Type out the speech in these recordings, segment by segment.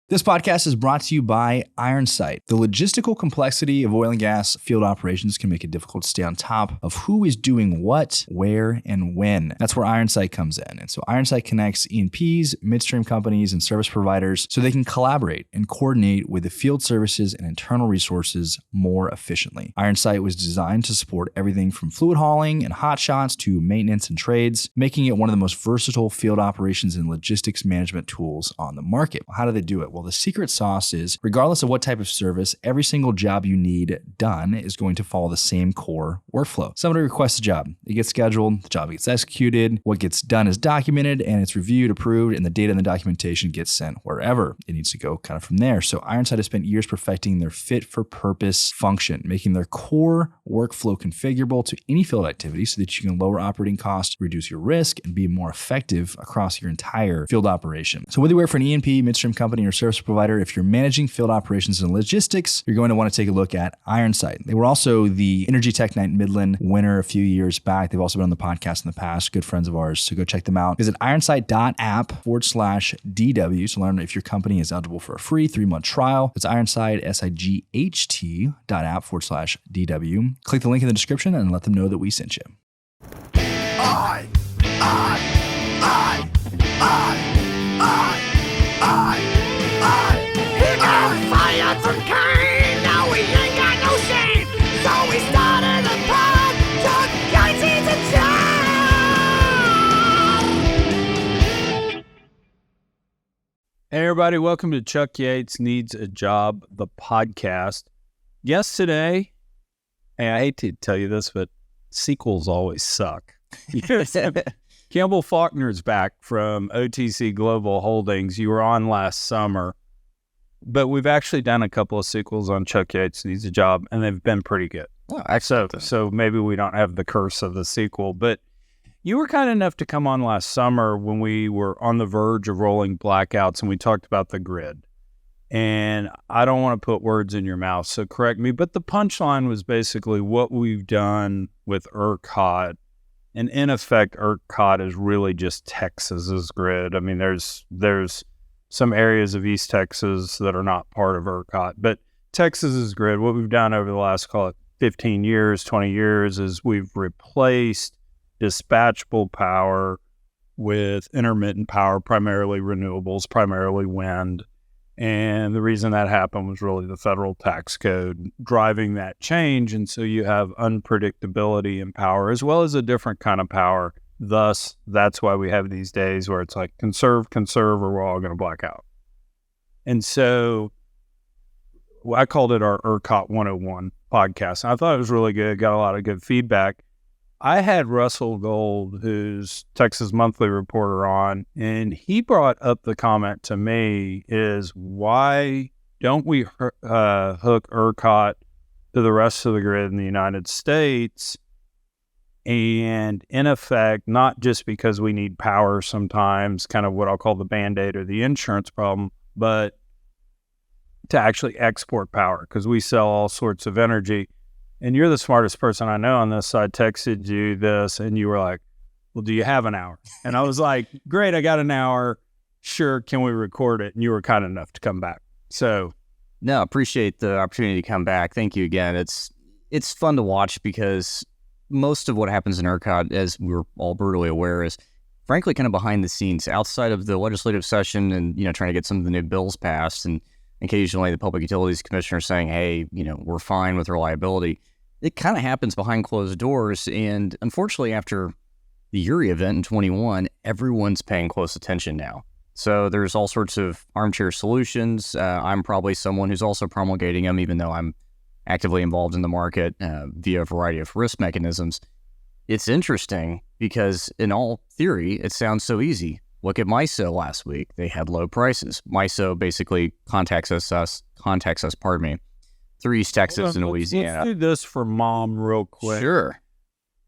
This podcast is brought to you by Ironsight. The logistical complexity of oil and gas field operations can make it difficult to stay on top of who is doing what, where, and when. That's where Ironsight comes in. And so Ironsight connects E&Ps, midstream companies, and service providers so they can collaborate and coordinate with the field services and internal resources more efficiently. Ironsight was designed to support everything from fluid hauling and hotshots to maintenance and trades, making it one of the most versatile field operations and logistics management tools on the market. How do they do it? Well, the secret sauce is, regardless of what type of service, every single job you need done is going to follow the same core workflow. Somebody requests a job, it gets scheduled, the job gets executed, what gets done is documented, and it's reviewed, approved, and the data and the documentation gets sent wherever it needs to go kind of from there. So Ironsight has spent years perfecting their fit-for-purpose function, making their core workflow configurable to any field activity so that you can lower operating costs, reduce your risk, and be more effective across your entire field operation. So whether you work for an E&P, midstream company, or service provider, if you're managing field operations and logistics, you're going to want to take a look at Ironsight. They were also the Energy Tech Night Midland winner a few years back. They've also been on the podcast in the past, good friends of ours. So go check them out. Visit ironsight.app/DW to learn if your company is eligible for a free 3-month trial. It's Ironsight, SIGHT.app/DW. Click the link in the description and let them know that we sent you. I fired from Cain, now we ain't got no shame. So we started a pod, took Yates into town. Hey everybody, welcome to Chuck Yates Needs a Job, the podcast. Yes, today, hey, I hate to tell you this, but sequels always suck. Campbell Faulkner is back from OTC Global Holdings. You were on last summer. But we've actually done a couple of sequels on Chuck Yates Needs a Job, and they've been pretty good. Oh, excellent. So maybe we don't have the curse of the sequel. But you were kind enough to come on last summer when we were on the verge of rolling blackouts, and we talked about the grid. And I don't want to put words in your mouth, so correct me. But the punchline was basically what we've done with ERCOT. And in effect, ERCOT is really just Texas's grid. I mean, there's some areas of East Texas that are not part of ERCOT, but Texas's grid, what we've done over the last, call it 15 years, 20 years, is we've replaced dispatchable power with intermittent power, primarily renewables, primarily wind. And the reason that happened was really the federal tax code driving that change. And so you have unpredictability in power as well as a different kind of power. Thus, that's why we have these days where it's like conserve, or we're all going to black out. And so I called it our ERCOT 101 podcast. And I thought it was really good. Got a lot of good feedback. I had Russell Gold, who's Texas Monthly reporter, on, and he brought up the comment to me is, why don't we hook ERCOT to the rest of the grid in the United States? And in effect, not just because we need power sometimes, kind of what I'll call the Band-Aid or the insurance problem, but to actually export power, because we sell all sorts of energy. And you're the smartest person I know on this. So I texted you this, and you were like, well, do you have an hour? And I was like, great, I got an hour. Sure, can we record it? And you were kind enough to come back. So, no, appreciate the opportunity to come back. Thank you again. It's fun to watch because most of what happens in ERCOT, as we're all brutally aware, is frankly kind of behind the scenes, outside of the legislative session and, trying to get some of the new bills passed, and occasionally the Public Utilities Commissioner saying, hey, we're fine with reliability. It kind of happens behind closed doors. And unfortunately, after the Uri event in 21, everyone's paying close attention now. So there's all sorts of armchair solutions. I'm probably someone who's also promulgating them, even though I'm actively involved in the market via a variety of risk mechanisms. It's interesting because in all theory, it sounds so easy. Look at MISO last week. They had low prices. MISO basically contacts us through East Texas and Louisiana. Let's do this for Mom real quick. Sure.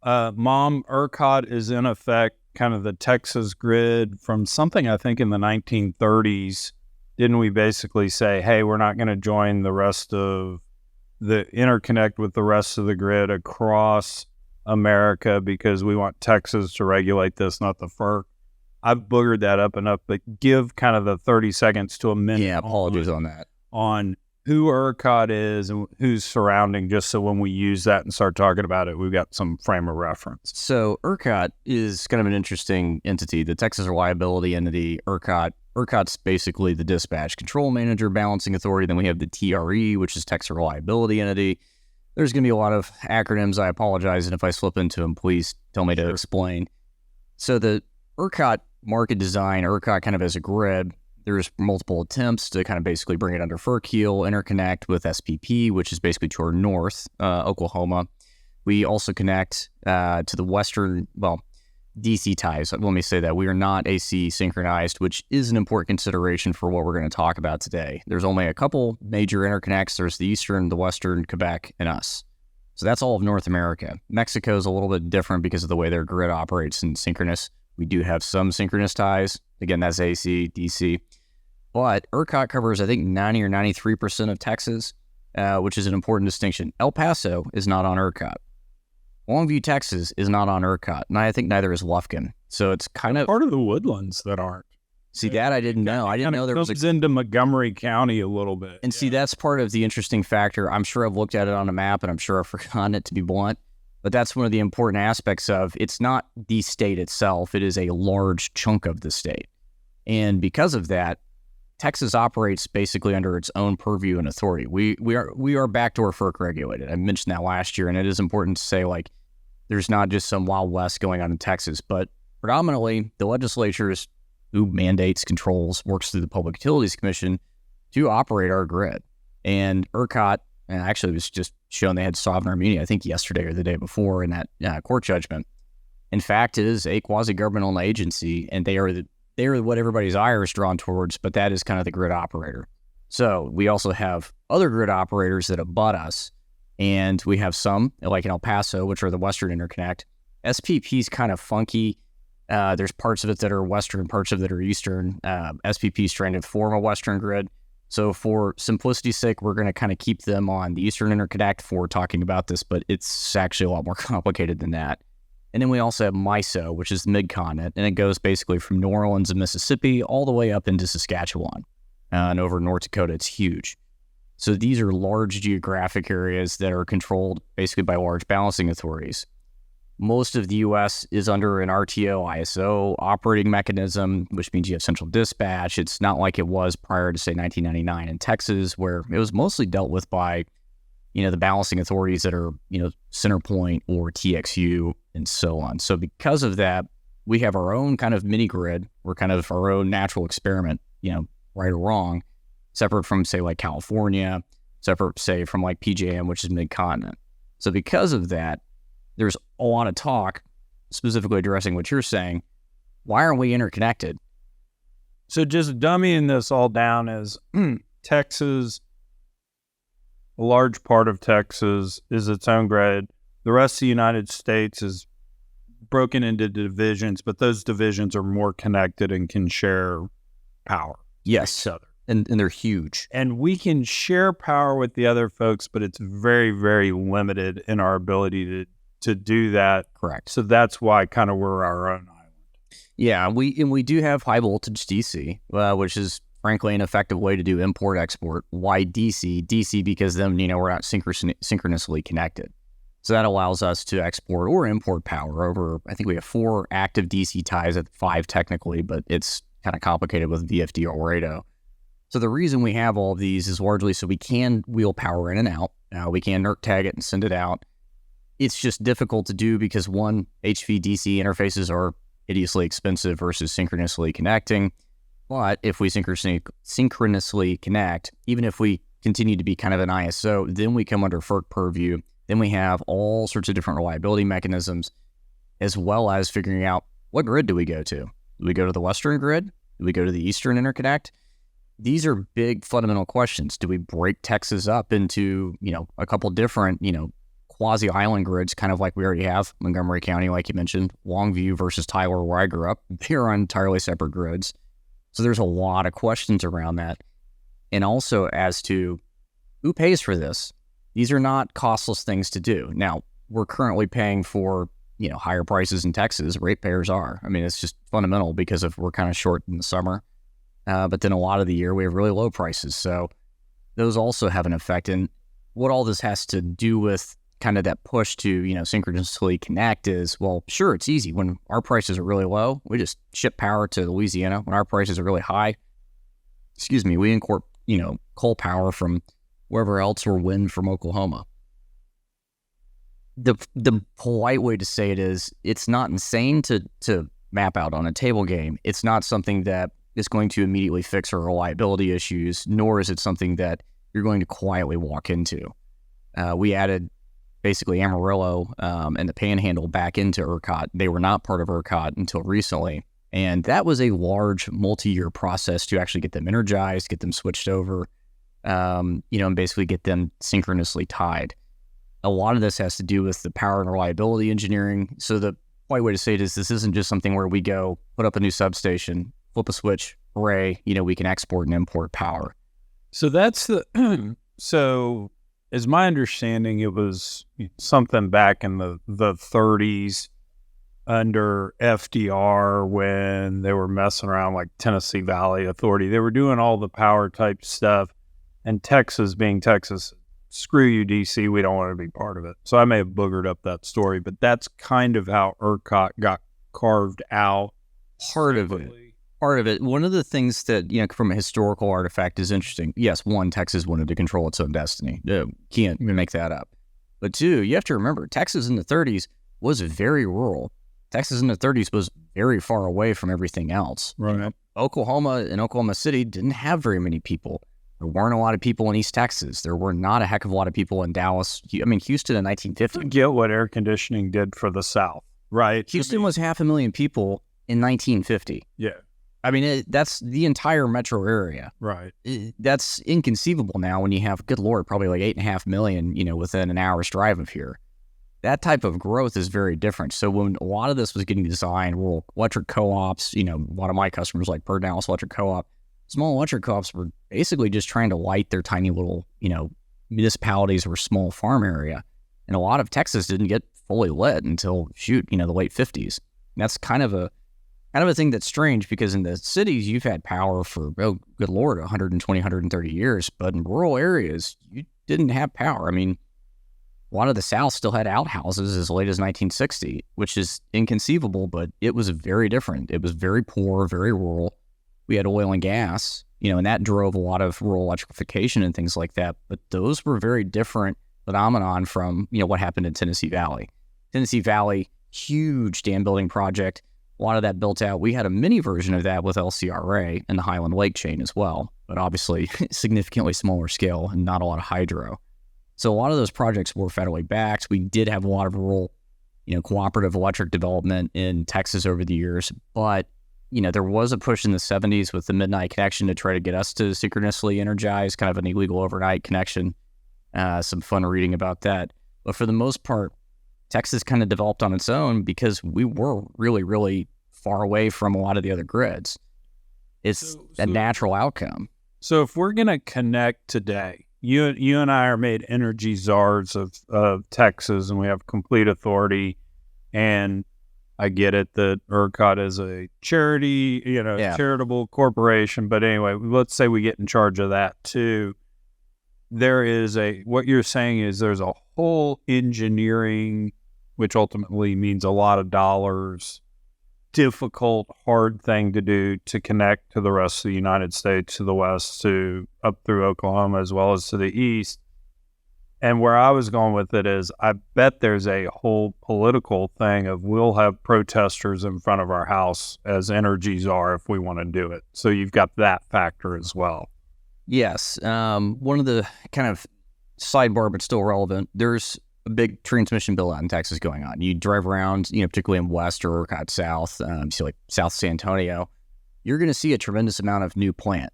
Mom, ERCOT is in effect kind of the Texas grid from something I think in the 1930s. Didn't we basically say, hey, we're not going to join the rest of the interconnect with the rest of the grid across America because we want Texas to regulate this, not the FERC. I've boogered that up enough, but give kind of the 30 seconds to a minute. Yeah, apologies on that. On who ERCOT is and who's surrounding, just so when we use that and start talking about it, we've got some frame of reference. So ERCOT is kind of an interesting entity. The Texas Reliability Entity, ERCOT's basically the dispatch control manager balancing authority. Then we have the TRE, which is Texas Reliability Entity. There's going to be a lot of acronyms. I apologize, and if I slip into them, please tell me to explain. So the ERCOT market design, ERCOT kind of as a grid, there's multiple attempts to kind of basically bring it under FERC heel, interconnect with SPP, which is basically to our north, Oklahoma. We also connect to the western, DC ties. Let me say that. We are not AC synchronized, which is an important consideration for what we're going to talk about today. There's only a couple major interconnects. There's the eastern, the western, Quebec, and us. So that's all of North America. Mexico is a little bit different because of the way their grid operates in synchronous. We do have some synchronous ties. Again, that's AC, DC. But ERCOT covers, I think, 90 or 93% of Texas, which is an important distinction. El Paso is not on ERCOT. Longview, Texas is not on ERCOT, and I think neither is Lufkin. So it's kind of part of the woodlands that aren't. See, that I didn't know. I didn't know there was into Montgomery County a little bit. And see, that's part of the interesting factor. I'm sure I've looked at it on a map, and I'm sure I've forgotten it, to be blunt. But that's one of the important aspects of it's not the state itself. It is a large chunk of the state. And because of that, Texas operates basically under its own purview and authority. We are backdoor FERC regulated. I mentioned that last year, and it is important to say, like, there's not just some Wild West going on in Texas, but predominantly the legislatures who mandates, controls, works through the Public Utilities Commission to operate our grid. And ERCOT, and actually it was just shown they had sovereign immunity, I think yesterday or the day before in that court judgment. In fact, it is a quasi-governmental agency, and they are what everybody's ire is drawn towards, but that is kind of the grid operator. So we also have other grid operators that abut us, and we have some, like in El Paso, which are the Western Interconnect. SPP is kind of funky. There's parts of it that are Western, parts of it that are Eastern. SPP is trying to form a Western grid. So for simplicity's sake, we're going to kind of keep them on the Eastern Interconnect for talking about this, but it's actually a lot more complicated than that. And then we also have MISO, which is the Mid-Continent, and it goes basically from New Orleans and Mississippi all the way up into Saskatchewan. And over North Dakota, it's huge. So these are large geographic areas that are controlled basically by large balancing authorities. Most of the U.S. is under an RTO ISO operating mechanism, which means you have central dispatch. It's not like it was prior to, say, 1999 in Texas, where it was mostly dealt with by, the balancing authorities that are, Centerpoint or TXU and so on. So because of that, we have our own kind of mini grid. We're kind of our own natural experiment, right or wrong, separate from, say, like California, separate, say, from like PJM, which is Mid-Continent. So because of that, there's a lot of talk, specifically addressing what you're saying. Why aren't we interconnected? So just dummying this all down as Texas, a large part of Texas is its own grid. The rest of the United States is broken into divisions, but those divisions are more connected and can share power. Yes, and they're huge. And we can share power with the other folks, but it's very, very limited in our ability to do that. Correct. So that's why kind of we're our own island. Yeah, we do have high voltage DC, which is frankly an effective way to do import-export. Why DC? DC because then, we're not synchronously connected. So that allows us to export or import power over, I think we have 4 active DC ties at 5 technically, but it's kind of complicated with VFD or RADO. So the reason we have all of these is largely so we can wheel power in and out. We can NERC tag it and send it out. It's just difficult to do because, one, HVDC interfaces are hideously expensive versus synchronously connecting. But if we synchronously connect, even if we continue to be kind of an ISO, then we come under FERC purview. Then we have all sorts of different reliability mechanisms, as well as figuring out what grid do we go to? Do we go to the Western grid? Do we go to the Eastern Interconnect? These are big fundamental questions. Do we break Texas up into, a couple different, quasi-island grids, kind of like we already have Montgomery County, like you mentioned, Longview versus Tyler, where I grew up. They're on entirely separate grids. So there's a lot of questions around that. And also as to who pays for this. These are not costless things to do. Now, we're currently paying for higher prices in Texas, ratepayers are. I mean, it's just fundamental because we're kind of short in the summer. But then a lot of the year we have really low prices. So those also have an effect. And what all this has to do with kind of that push to, synchronously connect is, well, sure, it's easy. When our prices are really low, we just ship power to Louisiana. When our prices are really high, we import, coal power from wherever else, or wind from Oklahoma. The polite way to say it is, it's not insane to map out on a table game. It's not something that is going to immediately fix our reliability issues, nor is it something that you're going to quietly walk into. We added basically Amarillo and the Panhandle back into ERCOT. They were not part of ERCOT until recently. And that was a large multi-year process to actually get them energized, get them switched over, and basically get them synchronously tied. A lot of this has to do with the power and reliability engineering. So the polite way to say it is, this isn't just something where we go put up a new substation, flip a switch, hooray, we can export and import power. So that's so as my understanding, it was something back in the 30s under FDR when they were messing around, like Tennessee Valley Authority. They were doing all the power type stuff, and Texas, being Texas, screw you, DC, we don't want to be part of it. So I may have boogered up that story, but that's kind of how ERCOT got carved out. Part of it. One of the things that, from a historical artifact is interesting. Yes, one, Texas wanted to control its own destiny. Can't make that up. But two, you have to remember, Texas in the 30s was very rural. Texas in the 30s was very far away from everything else. Right. Oklahoma and Oklahoma City didn't have very many people. There weren't a lot of people in East Texas. There were not a heck of a lot of people in Dallas. Houston in 1950. Get what air conditioning did for the South, right? Houston was 500,000 people in 1950. Yeah. That's the entire metro area. Right. That's inconceivable now when you have, good Lord, probably like 8.5 million, within an hour's drive of here. That type of growth is very different. So when a lot of this was getting designed, rural electric co-ops, a lot of my customers like Bird Dallas Electric Co-op, small electric co-ops were basically just trying to light their tiny little, municipalities or small farm area. And a lot of Texas didn't get fully lit until, the late 50s. And that's kind of a thing that's strange, because in the cities, you've had power for, oh, good Lord, 120, 130 years. But in rural areas, you didn't have power. A lot of the South still had outhouses as late as 1960, which is inconceivable, but it was very different. It was very poor, very rural. We had oil and gas, and that drove a lot of rural electrification and things like that. But those were very different phenomenon from, what happened in Tennessee Valley. Tennessee Valley, huge dam building project. A lot of that built out. We had a mini version of that with LCRA and the Highland Lake chain as well, but obviously significantly smaller scale and not a lot of hydro. So a lot of those projects were federally backed. We did have a lot of rural, cooperative electric development in Texas over the years, but there was a push in the 70s with the Midnight Connection to try to get us to synchronously energize, kind of an illegal overnight connection. Some fun reading about that. But for the most part, Texas kind of developed on its own because we were really, really far away from a lot of the other grids. It's a natural outcome. So if we're going to connect today, you and I are made energy czars of Texas, and we have complete authority. And I get it that ERCOT is a charity, charitable corporation. But anyway, let's say we get in charge of that too. What you're saying is there's a whole engineering, which ultimately means a lot of dollars, difficult, hard thing to do to connect to the rest of the United States, to the west, to up through Oklahoma, as well as to the east. And where I was going with it is, I bet there's a whole political thing of, we'll have protesters in front of our house as energy czar if we want to do it. So you've got that factor as well. Yes. One of the kind of sidebar, but still relevant, there's a big transmission build out in Texas going on. You drive around, particularly in west or ERCOT south, so like South San Antonio, you're going to see a tremendous amount of new plant.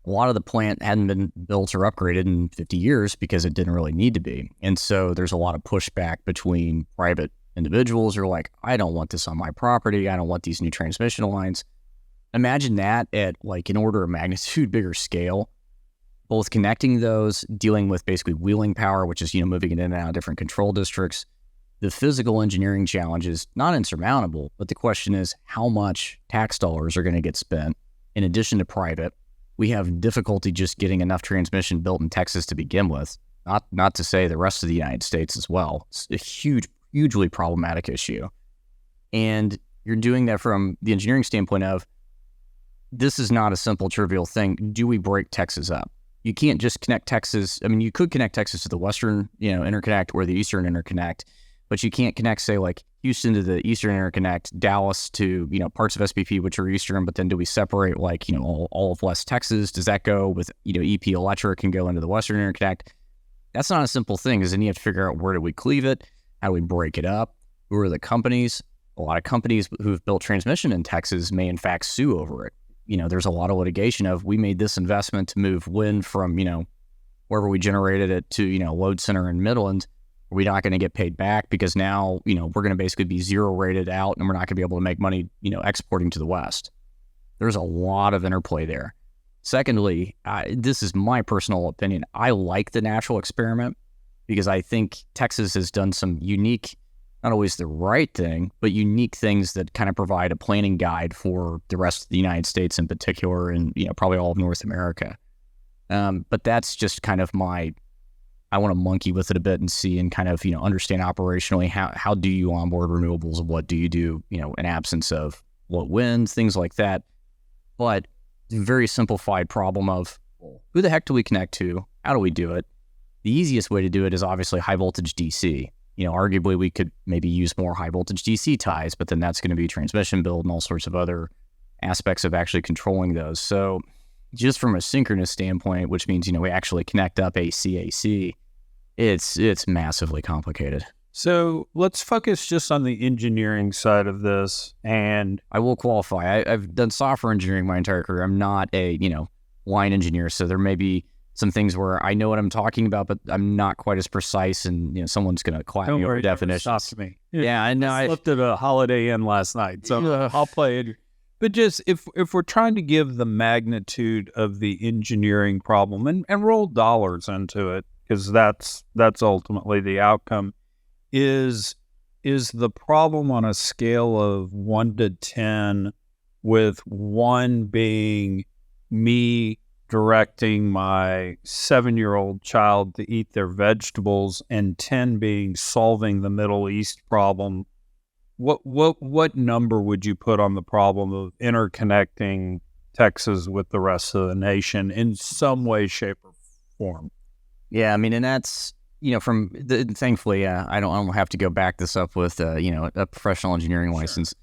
A lot of the plant hadn't been built or upgraded in 50 years because it didn't really need to be. And so there's a lot of pushback between private individuals who are like, I don't want this on my property. I don't want these new transmission lines. Imagine that at like an order of magnitude bigger scale, both connecting those, dealing with basically wheeling power, which is, moving it in and out of different control districts, The physical engineering challenge is not insurmountable, but the question is how much tax dollars are going to get spent in addition to private. We have difficulty just getting enough transmission built in Texas to begin with, not to say the rest of the United States as well. It's a hugely problematic issue. And you're doing that from the engineering standpoint of, this is not a simple, trivial thing. Do we break Texas up? You can't just connect Texas. I mean, you could connect Texas to the Western, Interconnect or the Eastern Interconnect, but you can't connect, say, like Houston to the Eastern Interconnect, Dallas to, parts of SPP, which are Eastern, but then do we separate, all of West Texas? Does that go with, EP Electric and go into the Western Interconnect? That's not a simple thing, because then you have to figure out, where do we cleave it? How do we break it up? Who are the companies? A lot of companies who've built transmission in Texas may, in fact, sue over it. There's a lot of litigation of, we made this investment to move wind from, wherever we generated it to, load center in Midland. Are we not going to get paid back because now, we're going to basically be zero rated out and we're not going to be able to make money, exporting to the West. There's a lot of interplay there. Secondly, this is my personal opinion. I like the natural experiment because I think Texas has done some unique, not always the right thing, but unique things that kind of provide a planning guide for the rest of the United States in particular, and probably all of North America. But that's just kind of I want to monkey with it a bit and see and kind of understand operationally how do you onboard renewables, what do you do in absence of what wins, things like that. But it's a very simplified problem of, who the heck do we connect to? How do we do it? The easiest way to do it is obviously high voltage DC. Arguably we could maybe use more high voltage DC ties, but then that's going to be transmission build and all sorts of other aspects of actually controlling those. So just from a synchronous standpoint, which means, we actually connect up AC, it's massively complicated. So let's focus just on the engineering side of this. And I will qualify. I've done software engineering my entire career. I'm not a, line engineer. So there may be some things where I know what I'm talking about, but I'm not quite as precise, and someone's going to clap me over definitions. Stop me. Yeah, I know. I slept at a Holiday Inn last night, so I'll play it. But just if we're trying to give the magnitude of the engineering problem and roll dollars into it, because that's ultimately the outcome, is the problem on a scale of 1 to 10, with 1 being me directing my 7-year-old child to eat their vegetables, and 10 being solving the Middle East problem. What number would you put on the problem of interconnecting Texas with the rest of the nation in some way, shape, or form? Yeah, I mean, and that's thankfully, I don't have to go back this up with a professional engineering license.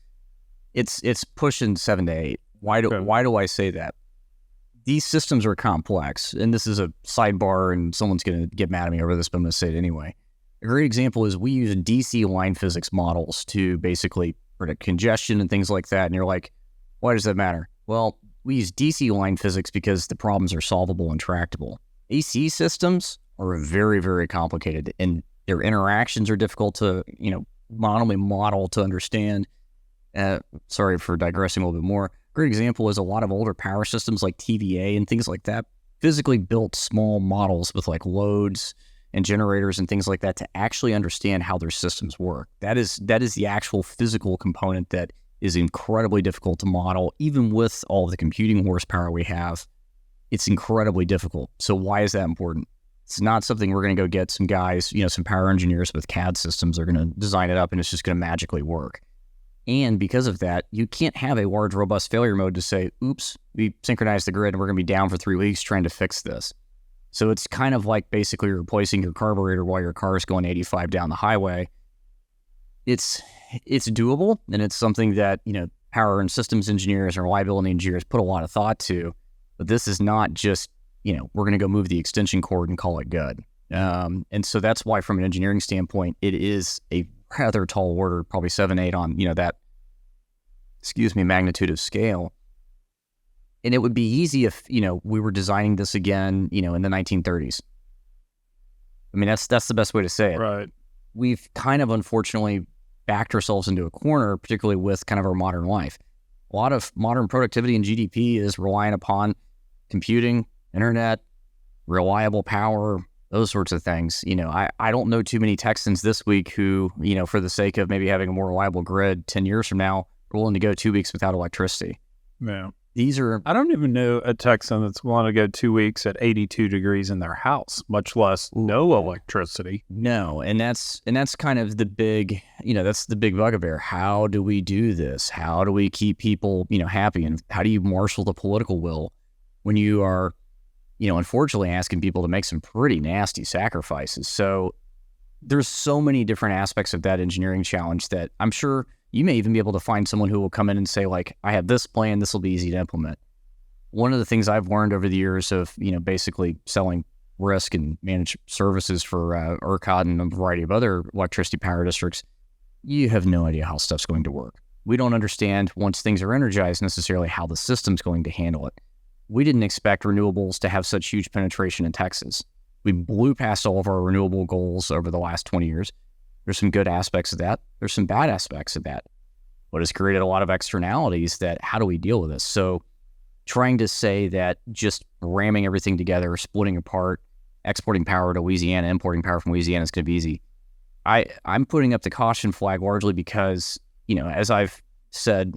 It's pushing 7 to 8. Why do I say that? These systems are complex, and this is a sidebar, and someone's going to get mad at me over this, but I'm going to say it anyway. A great example is we use DC line physics models to basically predict congestion and things like that. And you're like, why does that matter? Well, we use DC line physics because the problems are solvable and tractable. AC systems are very, very complicated, and their interactions are difficult to, not only model to understand. Sorry for digressing a little bit more. Great example is a lot of older power systems like TVA and things like that physically built small models with like loads and generators and things like that to actually understand how their systems work. That is the actual physical component that is incredibly difficult to model. Even with all of the computing horsepower we have, it's incredibly difficult. So why is that important? It's not something we're going to go get some guys, some power engineers with CAD systems are going to design it up and it's just going to magically work. And because of that, you can't have a large, robust failure mode to say, oops, we synchronized the grid and we're going to be down for 3 weeks trying to fix this. So it's kind of like basically replacing your carburetor while your car is going 85 down the highway. It's doable, and it's something that, power and systems engineers and reliability engineers put a lot of thought to. But this is not just, we're going to go move the extension cord and call it good. And so that's why, from an engineering standpoint, it is a rather tall order, probably 7, 8 on, that, magnitude of scale. And it would be easy if, we were designing this again, in the 1930s. I mean, that's the best way to say it. Right. We've kind of, unfortunately, backed ourselves into a corner, particularly with kind of our modern life. A lot of modern productivity and GDP is relying upon computing, internet, reliable power, those sorts of things. I don't know too many Texans this week who, for the sake of maybe having a more reliable grid 10 years from now, are willing to go 2 weeks without electricity. Yeah. I don't even know a Texan that's willing to go 2 weeks at 82 degrees in their house, much less no electricity. No, and that's kind of the big, that's the big bugaboo. How do we do this? How do we keep people, happy? And how do you marshal the political will when you are, unfortunately asking people to make some pretty nasty sacrifices? So there's so many different aspects of that engineering challenge that I'm sure you may even be able to find someone who will come in and say, like, I have this plan, this will be easy to implement. One of the things I've learned over the years of, basically selling risk and managed services for ERCOT and a variety of other electricity power districts, you have no idea how stuff's going to work. We don't understand, once things are energized, necessarily how the system's going to handle it. We didn't expect renewables to have such huge penetration in Texas. We blew past all of our renewable goals over the last 20 years. There's some good aspects of that. There's some bad aspects of that. But it's created a lot of externalities that, how do we deal with this? So trying to say that just ramming everything together, splitting apart, exporting power to Louisiana, importing power from Louisiana is going to be easy. I'm putting up the caution flag largely because, as I've said,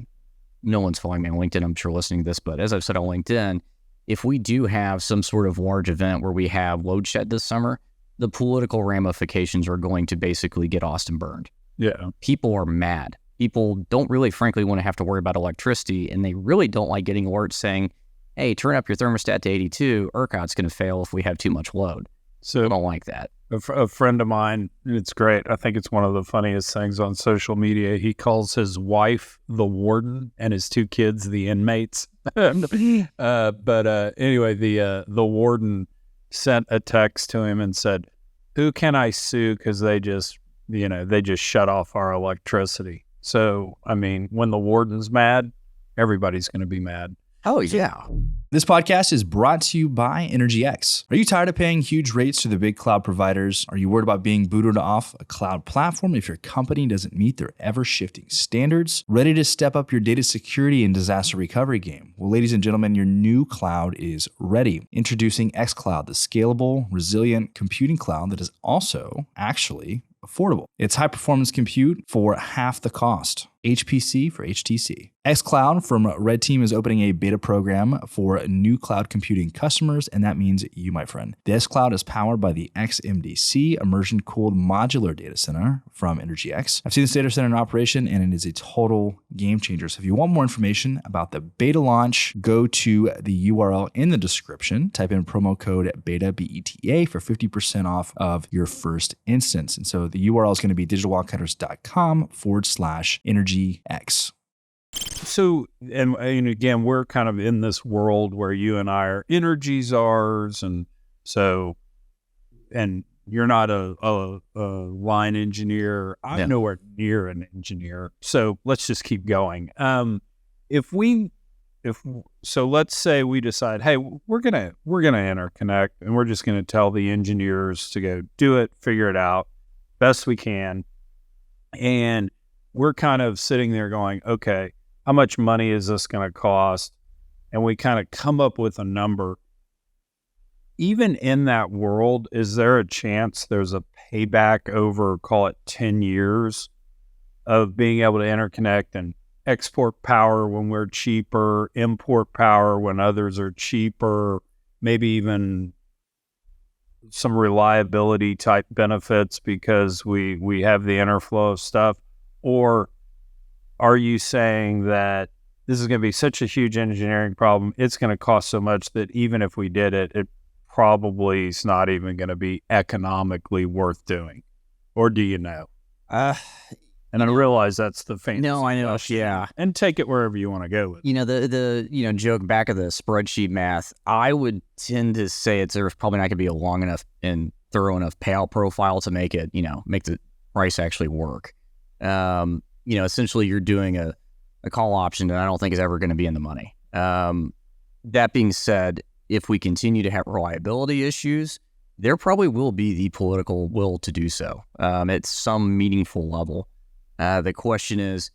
no one's following me on LinkedIn, I'm sure, listening to this, but as I've said on LinkedIn, if we do have some sort of large event where we have load shed this summer, the political ramifications are going to basically get Austin burned. Yeah. People are mad. People don't really, frankly, want to have to worry about electricity, and they really don't like getting alerts saying, hey, turn up your thermostat to 82, ERCOT's going to fail if we have too much load. So I don't like that. A friend of mine, it's great. I think it's one of the funniest things on social media. He calls his wife the warden and his 2 kids the inmates. But anyway, the warden sent a text to him and said, who can I sue? Because they just shut off our electricity. So, I mean, when the warden's mad, everybody's going to be mad. Oh, yeah. This podcast is brought to you by EnergyX. Are you tired of paying huge rates to the big cloud providers? Are you worried about being booted off a cloud platform if your company doesn't meet their ever-shifting standards? Ready to step up your data security and disaster recovery game? Well, ladies and gentlemen, your new cloud is ready. Introducing xCloud, the scalable, resilient computing cloud that is also actually affordable. It's high-performance compute for half the cost. HPC for HTC. xCloud from Red Team is opening a beta program for new cloud computing customers, and that means you, my friend. The xCloud is powered by the XMDC immersion-cooled modular data center from EnergyX. I've seen this data center in operation, and it is a total game changer. So if you want more information about the beta launch, go to the URL in the description. Type in promo code BETA, BETA, for 50% off of your first instance. And so the URL is going to be digitalwildcatters.com/EnergyX. So, and again, we're kind of in this world where you and I are energy czars, and so, and you're not a line engineer. I'm nowhere near an engineer. So let's just keep going. So let's say we decide, hey, we're gonna interconnect, and we're just gonna tell the engineers to go do it, figure it out best we can, and we're kind of sitting there going, okay, how much money is this going to cost? And we kind of come up with a number. Even in that world, is there a chance there's a payback over, call it 10 years of being able to interconnect and export power when we're cheaper, import power when others are cheaper, maybe even some reliability type benefits because we have the interflow of stuff? Or are you saying that this is going to be such a huge engineering problem, it's going to cost so much that even if we did it, it probably is not even going to be economically worth doing? Or do you know? And I realize that's the famous No, I know, question. yeah. And take it wherever you want to go with it. The joke back of the spreadsheet math, I would tend to say there's probably not going to be a long enough and thorough enough payout profile to make it, make the price actually work. Essentially you're doing a call option that I don't think is ever going to be in the money. That being said, if we continue to have reliability issues, there probably will be the political will to do so at some meaningful level. The question is,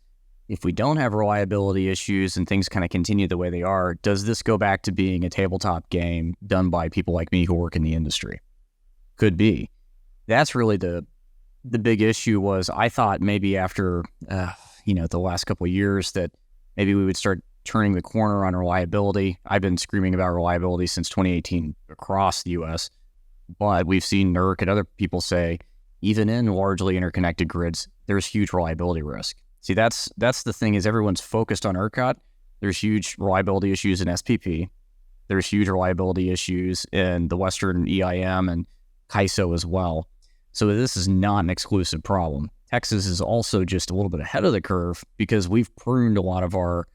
if we don't have reliability issues and things kind of continue the way they are, does this go back to being a tabletop game done by people like me who work in the industry? could be. That's really the big issue. Was I thought maybe after the last couple of years that maybe we would start turning the corner on reliability. I've been screaming about reliability since 2018 across the U.S., but we've seen NERC and other people say even in largely interconnected grids, there's huge reliability risk. See, that's the thing, is everyone's focused on ERCOT. There's huge reliability issues in SPP. There's huge reliability issues in the Western EIM and CAISO as well. So this is not an exclusive problem. Texas is also just a little bit ahead of the curve because we've pruned a lot of our,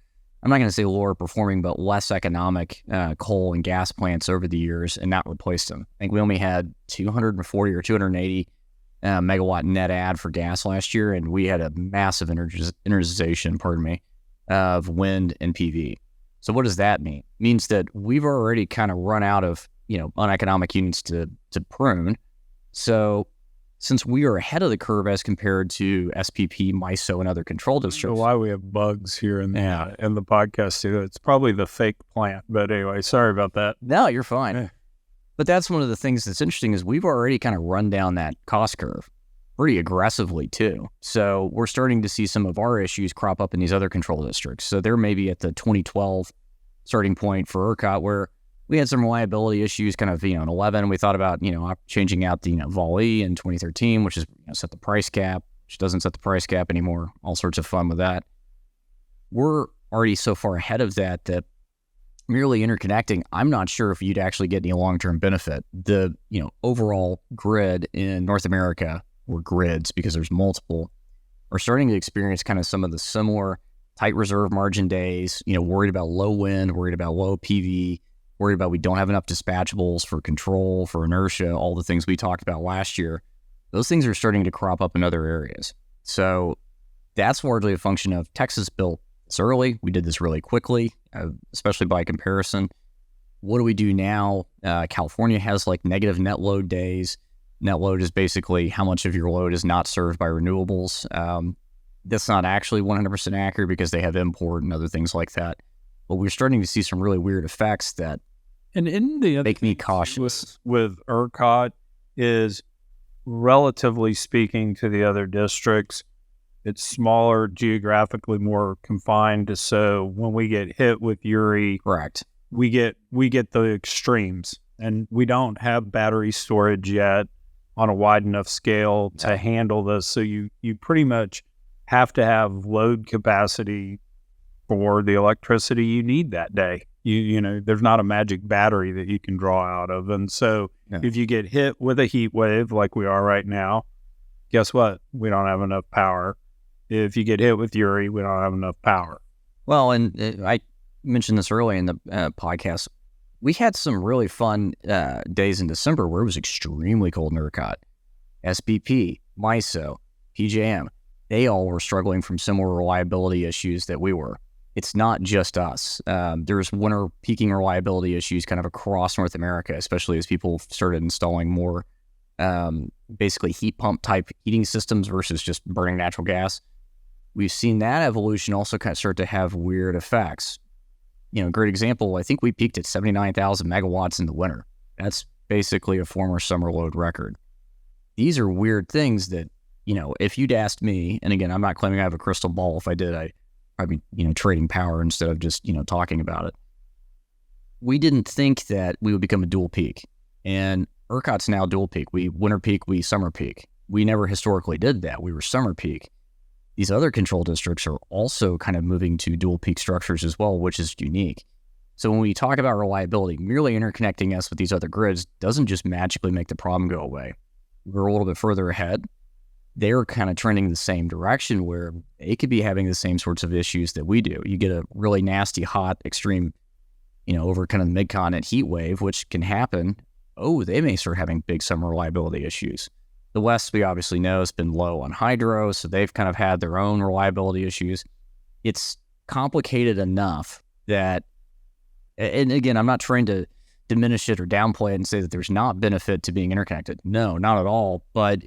I'm not going to say lower performing, but less economic coal and gas plants over the years and not replaced them. I think we only had 240 or 280 megawatt net add for gas last year, and we had a massive energization, of wind and PV. So what does that mean? It means that we've already kind of run out of uneconomic units to prune. So since we are ahead of the curve as compared to SPP, MISO, and other control districts. So why we have bugs here in the podcast too. It's probably the fake plant. But anyway, sorry about that. No, you're fine. Yeah. But that's one of the things that's interesting is we've already kind of run down that cost curve pretty aggressively too. So we're starting to see some of our issues crop up in these other control districts. So they're maybe at the 2012 starting point for ERCOT where we had some reliability issues kind of, in 11. We thought about, changing out the, Vol-E in 2013, which is set the price cap, which doesn't set the price cap anymore. All sorts of fun with that. We're already so far ahead of that merely interconnecting, I'm not sure if you'd actually get any long-term benefit. The, overall grid in North America, or grids because there's multiple, are starting to experience kind of some of the similar tight reserve margin days, worried about low wind, worried about low PV, worried about we don't have enough dispatchables for control, for inertia, all the things we talked about last year. Those things are starting to crop up in other areas. So that's largely a function of Texas built this early. We did this really quickly, especially by comparison. What do we do now? California has like negative net load days. Net load is basically how much of your load is not served by renewables. That's not actually 100% accurate because they have import and other things like that. But we're starting to see some really weird effects that make me cautious. With ERCOT is, relatively speaking to the other districts, it's smaller, geographically more confined. So when we get hit with Uri, correct, we get the extremes, and we don't have battery storage yet on a wide enough scale to handle this. So you pretty much have to have load capacity for the electricity you need that day. There's not a magic battery that you can draw out of. And so if you get hit with a heat wave like we are right now, guess what? We don't have enough power. If you get hit with Uri, we don't have enough power. Well, and I mentioned this early in the podcast. We had some really fun days in December where it was extremely cold in ERCOT. SPP, MISO, PJM, they all were struggling from similar reliability issues that we were. It's not just us. There's winter peaking reliability issues kind of across North America, especially as people started installing more basically heat pump type heating systems versus just burning natural gas. We've seen that evolution also kind of start to have weird effects. Great example, I think we peaked at 79,000 megawatts in the winter. That's basically a former summer load record. These are weird things that, if you'd asked me, and again, I'm not claiming I have a crystal ball. If I did, I'd be, trading power instead of just, talking about it. We didn't think that we would become a dual peak. And ERCOT's now dual peak. We winter peak, we summer peak. We never historically did that. We were summer peak. These other control districts are also kind of moving to dual peak structures as well, which is unique. So when we talk about reliability, merely interconnecting us with these other grids doesn't just magically make the problem go away. We're a little bit further ahead. They're kind of trending the same direction where they could be having the same sorts of issues that we do. You get a really nasty, hot, extreme, over kind of the mid-continent heat wave, which can happen. Oh, they may start having big summer reliability issues. The West, we obviously know, has been low on hydro, so they've kind of had their own reliability issues. It's complicated enough that, and again, I'm not trying to diminish it or downplay it and say that there's not benefit to being interconnected. No, not at all. But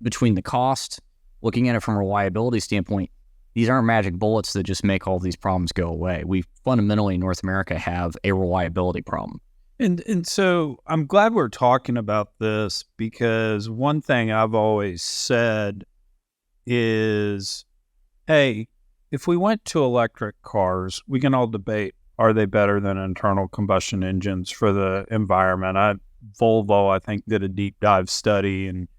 between the cost, looking at it from a reliability standpoint, these aren't magic bullets that just make all these problems go away. We fundamentally in North America have a reliability problem. And so I'm glad we're talking about this, because one thing I've always said is, hey, if we went to electric cars, we can all debate, are they better than internal combustion engines for the environment? Volvo, I think, did a deep dive study, and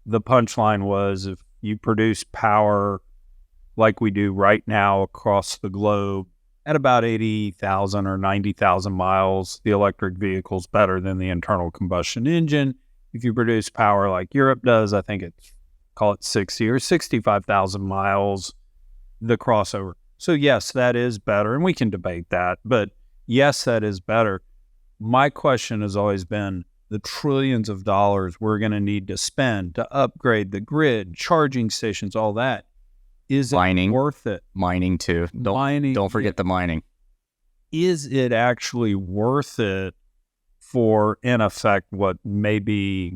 the punchline was, if you produce power like we do right now across the globe at about 80,000 or 90,000 miles, the electric vehicle is better than the internal combustion engine. If you produce power like Europe does, I think it's, call it 60 or 65,000 miles, the crossover. So yes, that is better, and we can debate that, but yes, that is better. My question has always been the trillions of dollars we're going to need to spend to upgrade the grid, charging stations, all that. Is it worth it? Mining too. Don't forget the mining. Is it actually worth it for, in effect, what may be,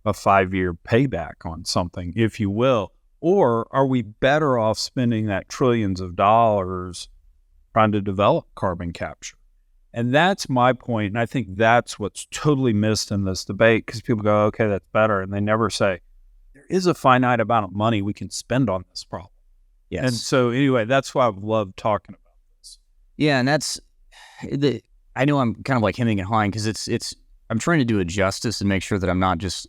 a 5-year payback on something, if you will? Or are we better off spending that trillions of dollars trying to develop carbon capture? And that's my point. And I think that's what's totally missed in this debate, because people go, okay, that's better. And they never say, there is a finite amount of money we can spend on this problem. Yes. And so anyway, that's why I've loved talking about this. Yeah. And I know I'm kind of like hemming and hawing, because I'm trying to do it justice and make sure that I'm not just,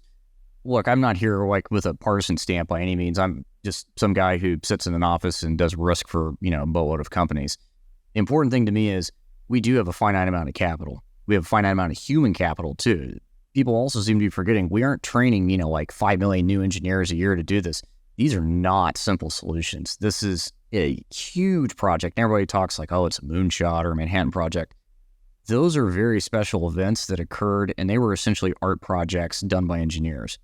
look, I'm not here like with a partisan stamp by any means. I'm just some guy who sits in an office and does risk for, a boatload of companies. The important thing to me is we do have a finite amount of capital. We have a finite amount of human capital too. People also seem to be forgetting we aren't training, like 5 million new engineers a year to do this. These are not simple solutions. This is a huge project. Everybody talks like, oh, it's a moonshot or a Manhattan Project. Those are very special events that occurred, and they were essentially art projects done by engineers.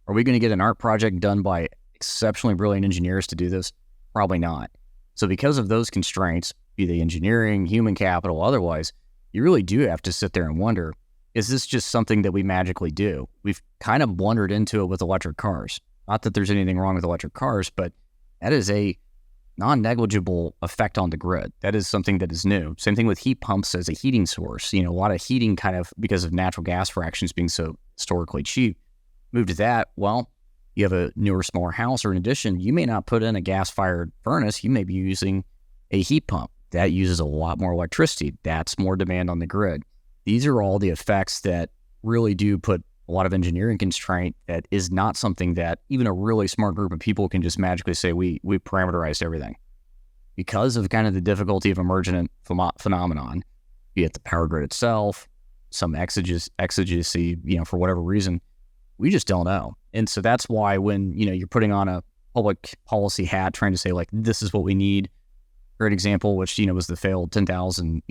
Are we going to get an art project done by exceptionally brilliant engineers to do this? Probably not. So because of those constraints, be they engineering, human capital, otherwise, you really do have to sit there and wonder, is this just something that we magically do? We've kind of blundered into it with electric cars. Not that there's anything wrong with electric cars, but that is a non-negligible effect on the grid. That is something that is new. Same thing with heat pumps as a heating source. A lot of heating kind of, because of natural gas fractions being so historically cheap, move to that. Well, you have a newer, smaller house, or in addition, you may not put in a gas-fired furnace. You may be using a heat pump. That uses a lot more electricity. That's more demand on the grid. These are all the effects that really do put a lot of engineering constraint that is not something that even a really smart group of people can just magically say, we parameterized everything. Because of kind of the difficulty of emergent phenomenon, be it the power grid itself, some exigency, for whatever reason, we just don't know. And so that's why when, you're putting on a public policy hat trying to say, like, this is what we need. Great example, which, was the failed 10,000,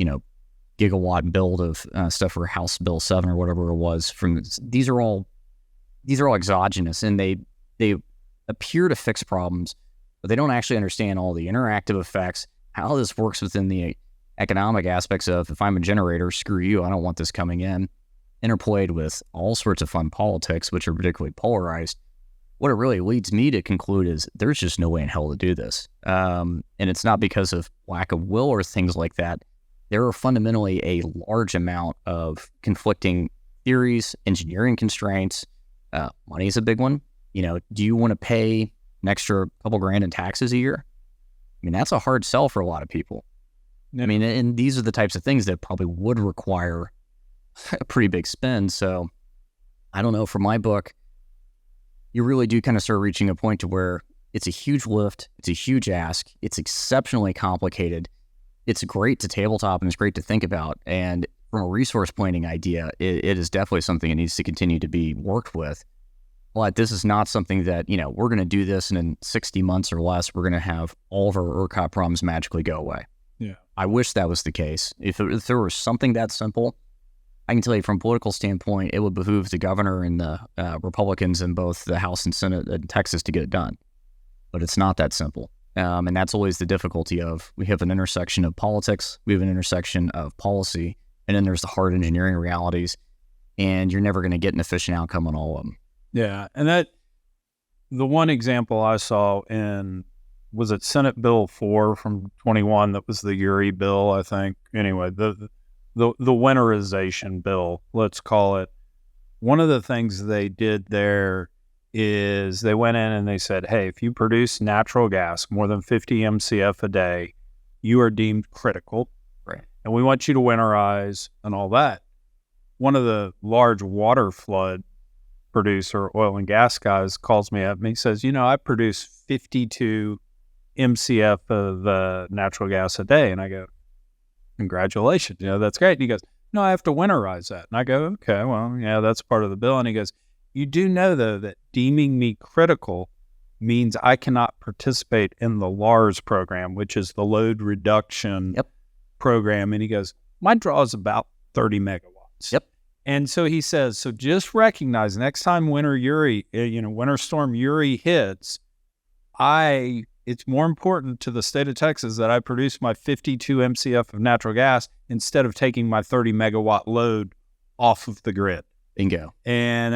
gigawatt build of stuff for House Bill 7 or whatever it was. These are all exogenous, and they appear to fix problems, but they don't actually understand all the interactive effects, how this works within the economic aspects of, if I'm a generator, screw you, I don't want this coming in, interplayed with all sorts of fun politics, which are particularly polarized. What it really leads me to conclude is there's just no way in hell to do this. And it's not because of lack of will or things like that. There are fundamentally a large amount of conflicting theories, engineering constraints. Money is a big one. Do you want to pay an extra couple grand in taxes a year? I mean, that's a hard sell for a lot of people. I mean, and these are the types of things that probably would require a pretty big spend. So I don't know, for my book, you really do kind of start reaching a point to where it's a huge lift. It's a huge ask. It's exceptionally complicated. It's great to tabletop and it's great to think about. And from a resource planning idea, it is definitely something that needs to continue to be worked with. But this is not something that, we're going to do this and in 60 months or less, we're going to have all of our ERCOT problems magically go away. Yeah. I wish that was the case. If there was something that simple, I can tell you from a political standpoint, it would behoove the governor and the Republicans in both the House and Senate in Texas to get it done. But it's not that simple. And that's always the difficulty of, we have an intersection of politics, we have an intersection of policy, and then there's the hard engineering realities, and you're never going to get an efficient outcome on all of them. Yeah. And the one example I saw was it Senate Bill 4 from 21, that was the URI bill, I think. Anyway, the the winterization bill, let's call it. One of the things they did there is they went in and they said, hey, if you produce natural gas more than 50 MCF a day, you are deemed critical. Right. And we want you to winterize and all that. One of the large water flood producer, oil and gas guys, calls me up and he says, I produce 52 MCF of natural gas a day. And I go, congratulations, that's great. And he goes, no, I have to winterize that. And I go, okay, well, yeah, that's part of the bill. And he goes, you do know, though, that deeming me critical means I cannot participate in the LARS program, which is the load reduction program. And he goes, my draw is about 30 megawatts. Yep. And so he says, so just recognize next time Winter Storm Uri hits, it's more important to the state of Texas that I produce my 52 MCF of natural gas instead of taking my 30 megawatt load off of the grid. Bingo. And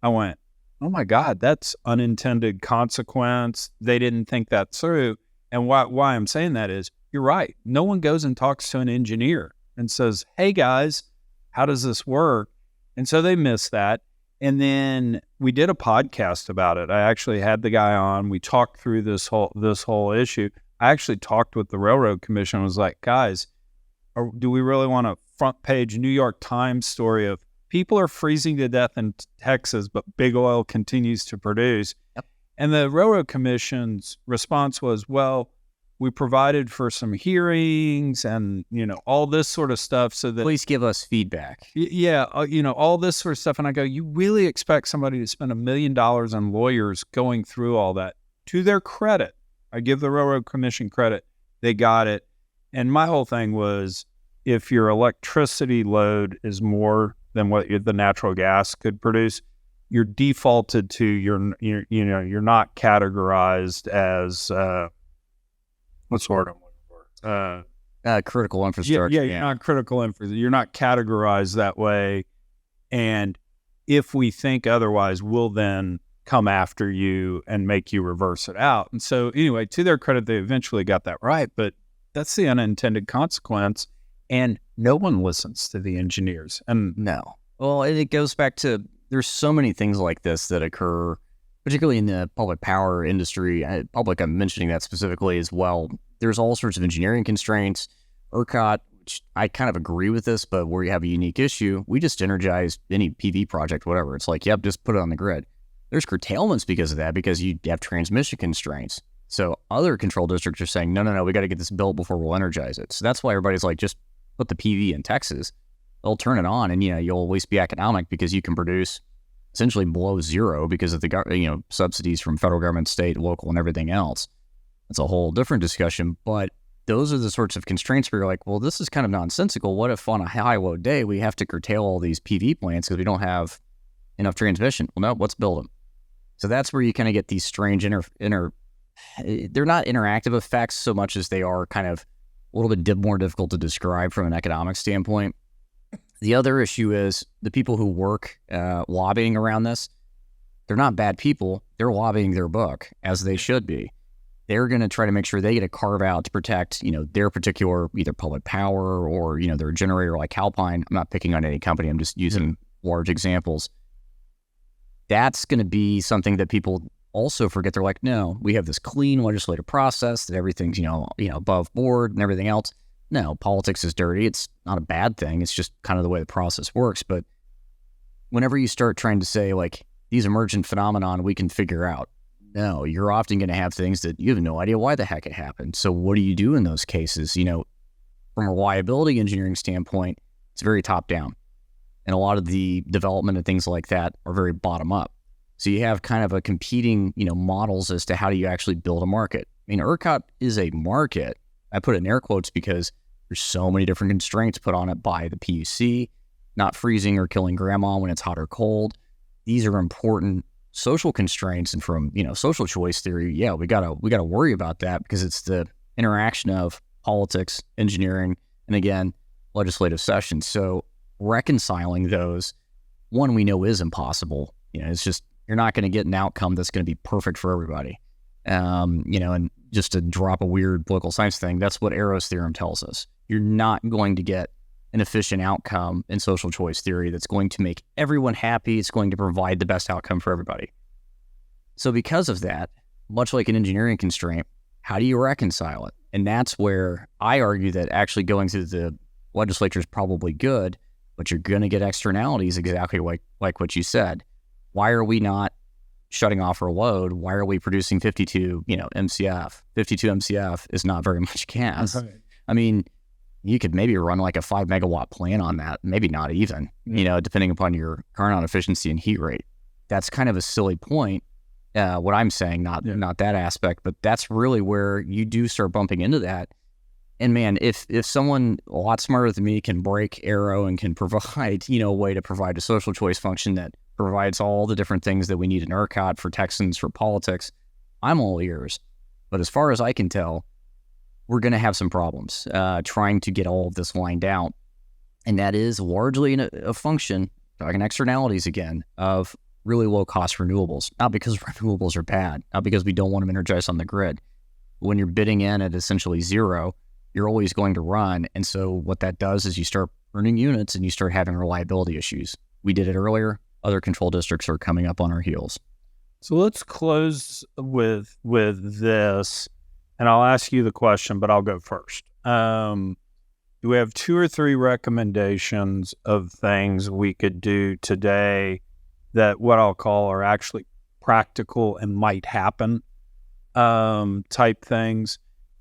I went, oh my God, that's unintended consequence. They didn't think that through. And why I'm saying that is, you're right. No one goes and talks to an engineer and says, hey guys, how does this work? And so they missed that. And then we did a podcast about it. I actually had the guy on. We talked through this whole issue. I actually talked with the Railroad Commission. I was like, guys, do we really want a front page New York Times story of people are freezing to death in Texas, but big oil continues to produce? Yep. And the Railroad Commission's response was, well, we provided for some hearings and, all this sort of stuff so that... Please give us feedback. All this sort of stuff. And I go, you really expect somebody to spend $1 million on lawyers going through all that? To their credit, I give the Railroad Commission credit. They got it. And my whole thing was, if your electricity load is more than what the natural gas could produce, you're defaulted to, you're not categorized as... what's the word I'm looking for? Critical infrastructure. Yeah, you're not critical infrastructure. You're not categorized that way. And if we think otherwise, we'll then come after you and make you reverse it out. And so anyway, to their credit, they eventually got that right. But that's the unintended consequence. And no one listens to the engineers. And no. Well, it goes back to, there's so many things like this that occur, particularly in the public power industry. I'm mentioning that specifically as well. There's all sorts of engineering constraints. ERCOT, which I kind of agree with this, but where you have a unique issue, we just energize any PV project, whatever. It's like, yep, just put it on the grid. There's curtailments because of that, because you have transmission constraints. So other control districts are saying, no, we got to get this built before we'll energize it. So that's why everybody's like, just put the PV in Texas. They'll turn it on and, you'll always be economic because you can produce essentially below zero because of the subsidies from federal government, state, local, and everything else. It's a whole different discussion, but those are the sorts of constraints where you're like, well, this is kind of nonsensical. What if on a high load day we have to curtail all these PV plants because we don't have enough transmission? Well, no, let's build them. So that's where you kind of get these strange they're not interactive effects so much as they are kind of a little bit more difficult to describe from an economic standpoint. The other issue is the people who work lobbying around this, they're not bad people. They're lobbying their book, as they should be. They're going to try to make sure they get a carve out to protect, their particular either public power or, their generator like Calpine. I'm not picking on any company. I'm just using large examples. That's going to be something that people also forget. They're like, no, we have this clean legislative process that everything's, above board and everything else. No, politics is dirty. It's not a bad thing. It's just kind of the way the process works. But whenever you start trying to say, like, these emergent phenomenon we can figure out, no, you're often going to have things that you have no idea why the heck it happened. So what do you do in those cases? From a reliability engineering standpoint, it's very top down. And a lot of the development and things like that are very bottom up. So you have kind of a competing, models as to how do you actually build a market. I mean, ERCOT is a market. I put it in air quotes because there's so many different constraints put on it by the PUC, not freezing or killing grandma when it's hot or cold. These are important social constraints. And from, social choice theory, yeah, we gotta worry about that because it's the interaction of politics, engineering, and again, legislative sessions. So reconciling those, one, we know is impossible. It's just, you're not going to get an outcome that's going to be perfect for everybody. And just to drop a weird political science thing, that's what Arrow's theorem tells us. You're not going to get an efficient outcome in social choice theory that's going to make everyone happy. It's going to provide the best outcome for everybody. So because of that, much like an engineering constraint, how do you reconcile it? And that's where I argue that actually going through the legislature is probably good, but you're going to get externalities exactly like what you said. Why are we not shutting off our load? Why are we producing 52, MCF? 52 MCF is not very much gas. Right. I mean, you could maybe run like a 5 megawatt plant on that, maybe not even, depending upon your current efficiency and heat rate. That's kind of a silly point. What I'm saying, not that aspect, but that's really where you do start bumping into that. And man, if someone a lot smarter than me can break arrow and can provide, a way to provide a social choice function that provides all the different things that we need in ERCOT for Texans, for politics, I'm all ears. But as far as I can tell, we're going to have some problems trying to get all of this lined out. And that is largely a function, talking externalities again, of really low-cost renewables. Not because renewables are bad, not because we don't want them energized on the grid. When you're bidding in at essentially zero, you're always going to run. And so what that does is you start burning units and you start having reliability issues. We did it earlier. Other control districts are coming up on our heels. So let's close with this, and I'll ask you the question, but I'll go first. Do we have 2 or 3 recommendations of things we could do today that what I'll call are actually practical and might happen type things?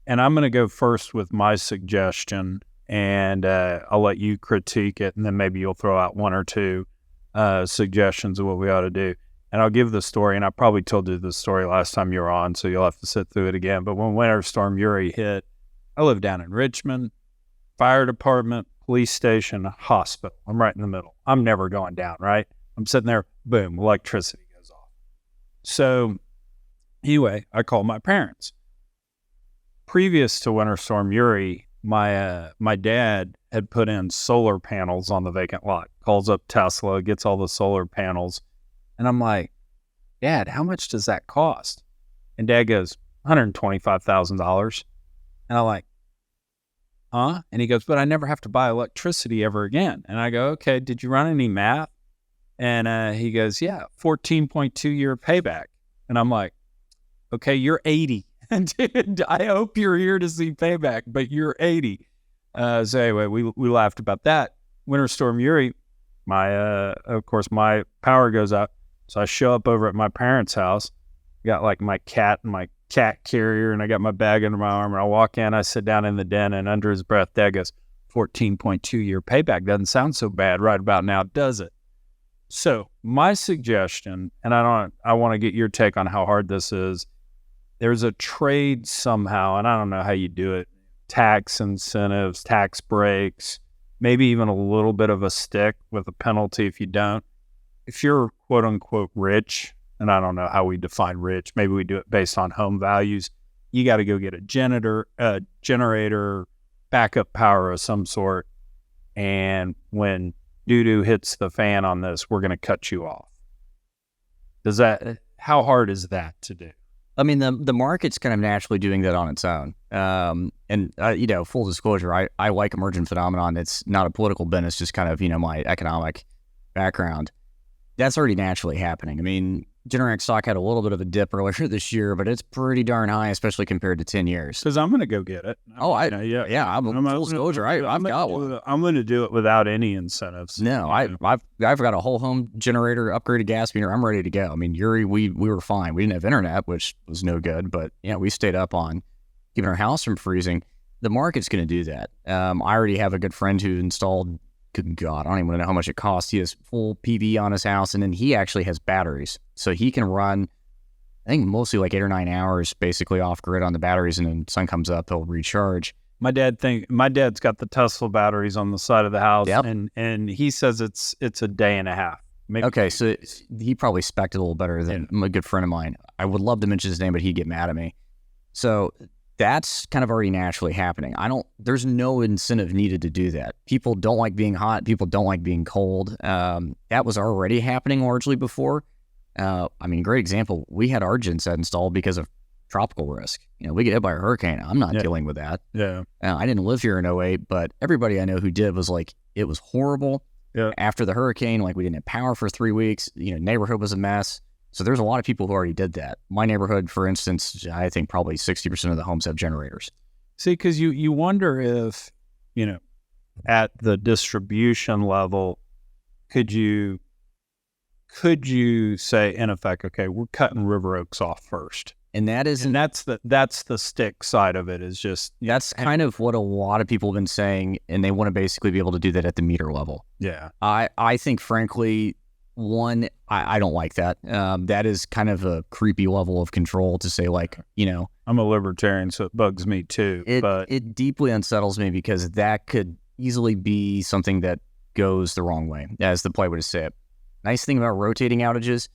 And I'm going to go first with my suggestion, and I'll let you critique it, and then maybe you'll throw out 1 or 2 suggestions of what we ought to do. And I'll give the story, and I probably told you the story last time you were on, so you'll have to sit through it again. But when Winter Storm Uri hit, I live down in Richmond, fire department, police station, hospital. I'm right in the middle. I'm never going down, right? I'm sitting there, boom, electricity goes off. So anyway, I called my parents. Previous to Winter Storm Uri, my dad had put in solar panels on the vacant lot. Calls up Tesla, gets all the solar panels. And I'm like, Dad, how much does that cost? And Dad goes, $125,000. And I'm like, huh? And he goes, but I never have to buy electricity ever again. And I go, okay, did you run any math? And he goes, yeah, 14.2 year payback. And I'm like, okay, you're 80. Dude, I hope you're here to see payback, but you're 80. So anyway, we laughed about that. Winter Storm Uri, of course, my power goes out. So I show up over at my parents' house, got like my cat and my cat carrier, and I got my bag under my arm, and I walk in, I sit down in the den, and under his breath, Dad goes, 14.2 year payback doesn't sound so bad right about now, does it? So my suggestion, and I want to get your take on how hard this is. There's a trade somehow, and I don't know how you do it. Tax incentives, tax breaks, maybe even a little bit of a stick with a penalty if you don't. If you're quote unquote rich, and I don't know how we define rich, maybe we do it based on home values. You got to go get a generator, backup power of some sort. And when doo-doo hits the fan on this, we're going to cut you off. How hard is that to do? I mean, the market's kind of naturally doing that on its own. Full disclosure, I like emergent phenomenon. It's not a political bent. It's just kind of, my economic background. That's already naturally happening. I mean, Generac stock had a little bit of a dip earlier this year, but it's pretty darn high, especially compared to 10 years. Because I'm going to go get it. I'm full disclosure. I've got one. I'm going to do it without any incentives. No, I've got a whole home generator, upgraded gas meter. I'm ready to go. I mean, Uri, we were fine. We didn't have internet, which was no good, but we stayed up on keeping our house from freezing. The market's going to do that. I already have a good friend who installed, good God, I don't even know how much it costs. He has full PV on his house, and then he actually has batteries. So he can run, I think, mostly like 8 or 9 hours basically off grid on the batteries, and then sun comes up, he'll recharge. My dad's got the Tesla batteries on the side of the house, yep. and he says it's a day and a half. Maybe. Okay, so he probably spec'd a little better than a good friend of mine. I would love to mention his name, but he'd get mad at me. So that's kind of already naturally happening. There's no incentive needed to do that. People don't like being hot. People don't like being cold. That was already happening largely before. Great example. We had our genset installed because of tropical risk. We get hit by a hurricane. I'm not dealing with that. Yeah. I didn't live here in 2008, but everybody I know who did was like, It was horrible. Yeah. After the hurricane, like we didn't have power for 3 weeks. Neighborhood was a mess. So there's a lot of people who already did that. My neighborhood, for instance, I think probably 60% of the homes have generators. See, because you wonder if, at the distribution level, could you say, in effect, okay, we're cutting River Oaks off first? And that's the stick side of it, is just... That's kind of what a lot of people have been saying, and they want to basically be able to do that at the meter level. Yeah. I think, frankly, I don't like that. That is kind of a creepy level of control to say, like, I'm a libertarian, so it bugs me too. But it deeply unsettles me because that could easily be something that goes the wrong way, as the play would say it. Nice thing about rotating outages,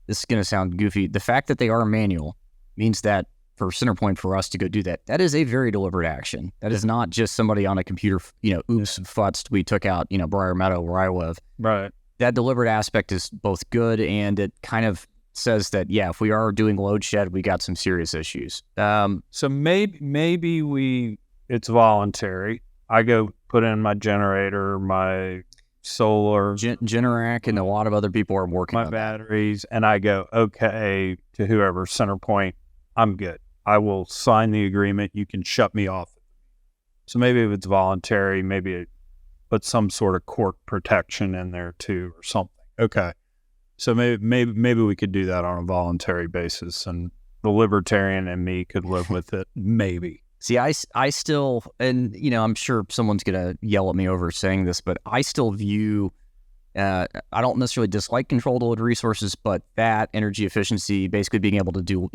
this is going to sound goofy, the fact that they are manual means that for CenterPoint, for us to go do that, that is a very deliberate action. That is not just somebody on a computer, futzed, we took out, Briar Meadow where I live. Right. That deliberate aspect is both good, and it kind of says that, yeah, if we are doing load shed, we got some serious issues. So maybe it's voluntary. I go put in my generator, my solar, Generac, and a lot of other people are working my on batteries, and I go, okay, to whoever, CenterPoint, I'm good. I will sign the agreement. You can shut me off. So maybe if it's voluntary, maybe put some sort of court protection in there too, or something. Okay. So maybe we could do that on a voluntary basis, and the libertarian and me could live with it. Maybe. See, I still, and I'm sure someone's gonna yell at me over saying this, but I still view, I don't necessarily dislike controlled load resources, but that energy efficiency, basically being able to do,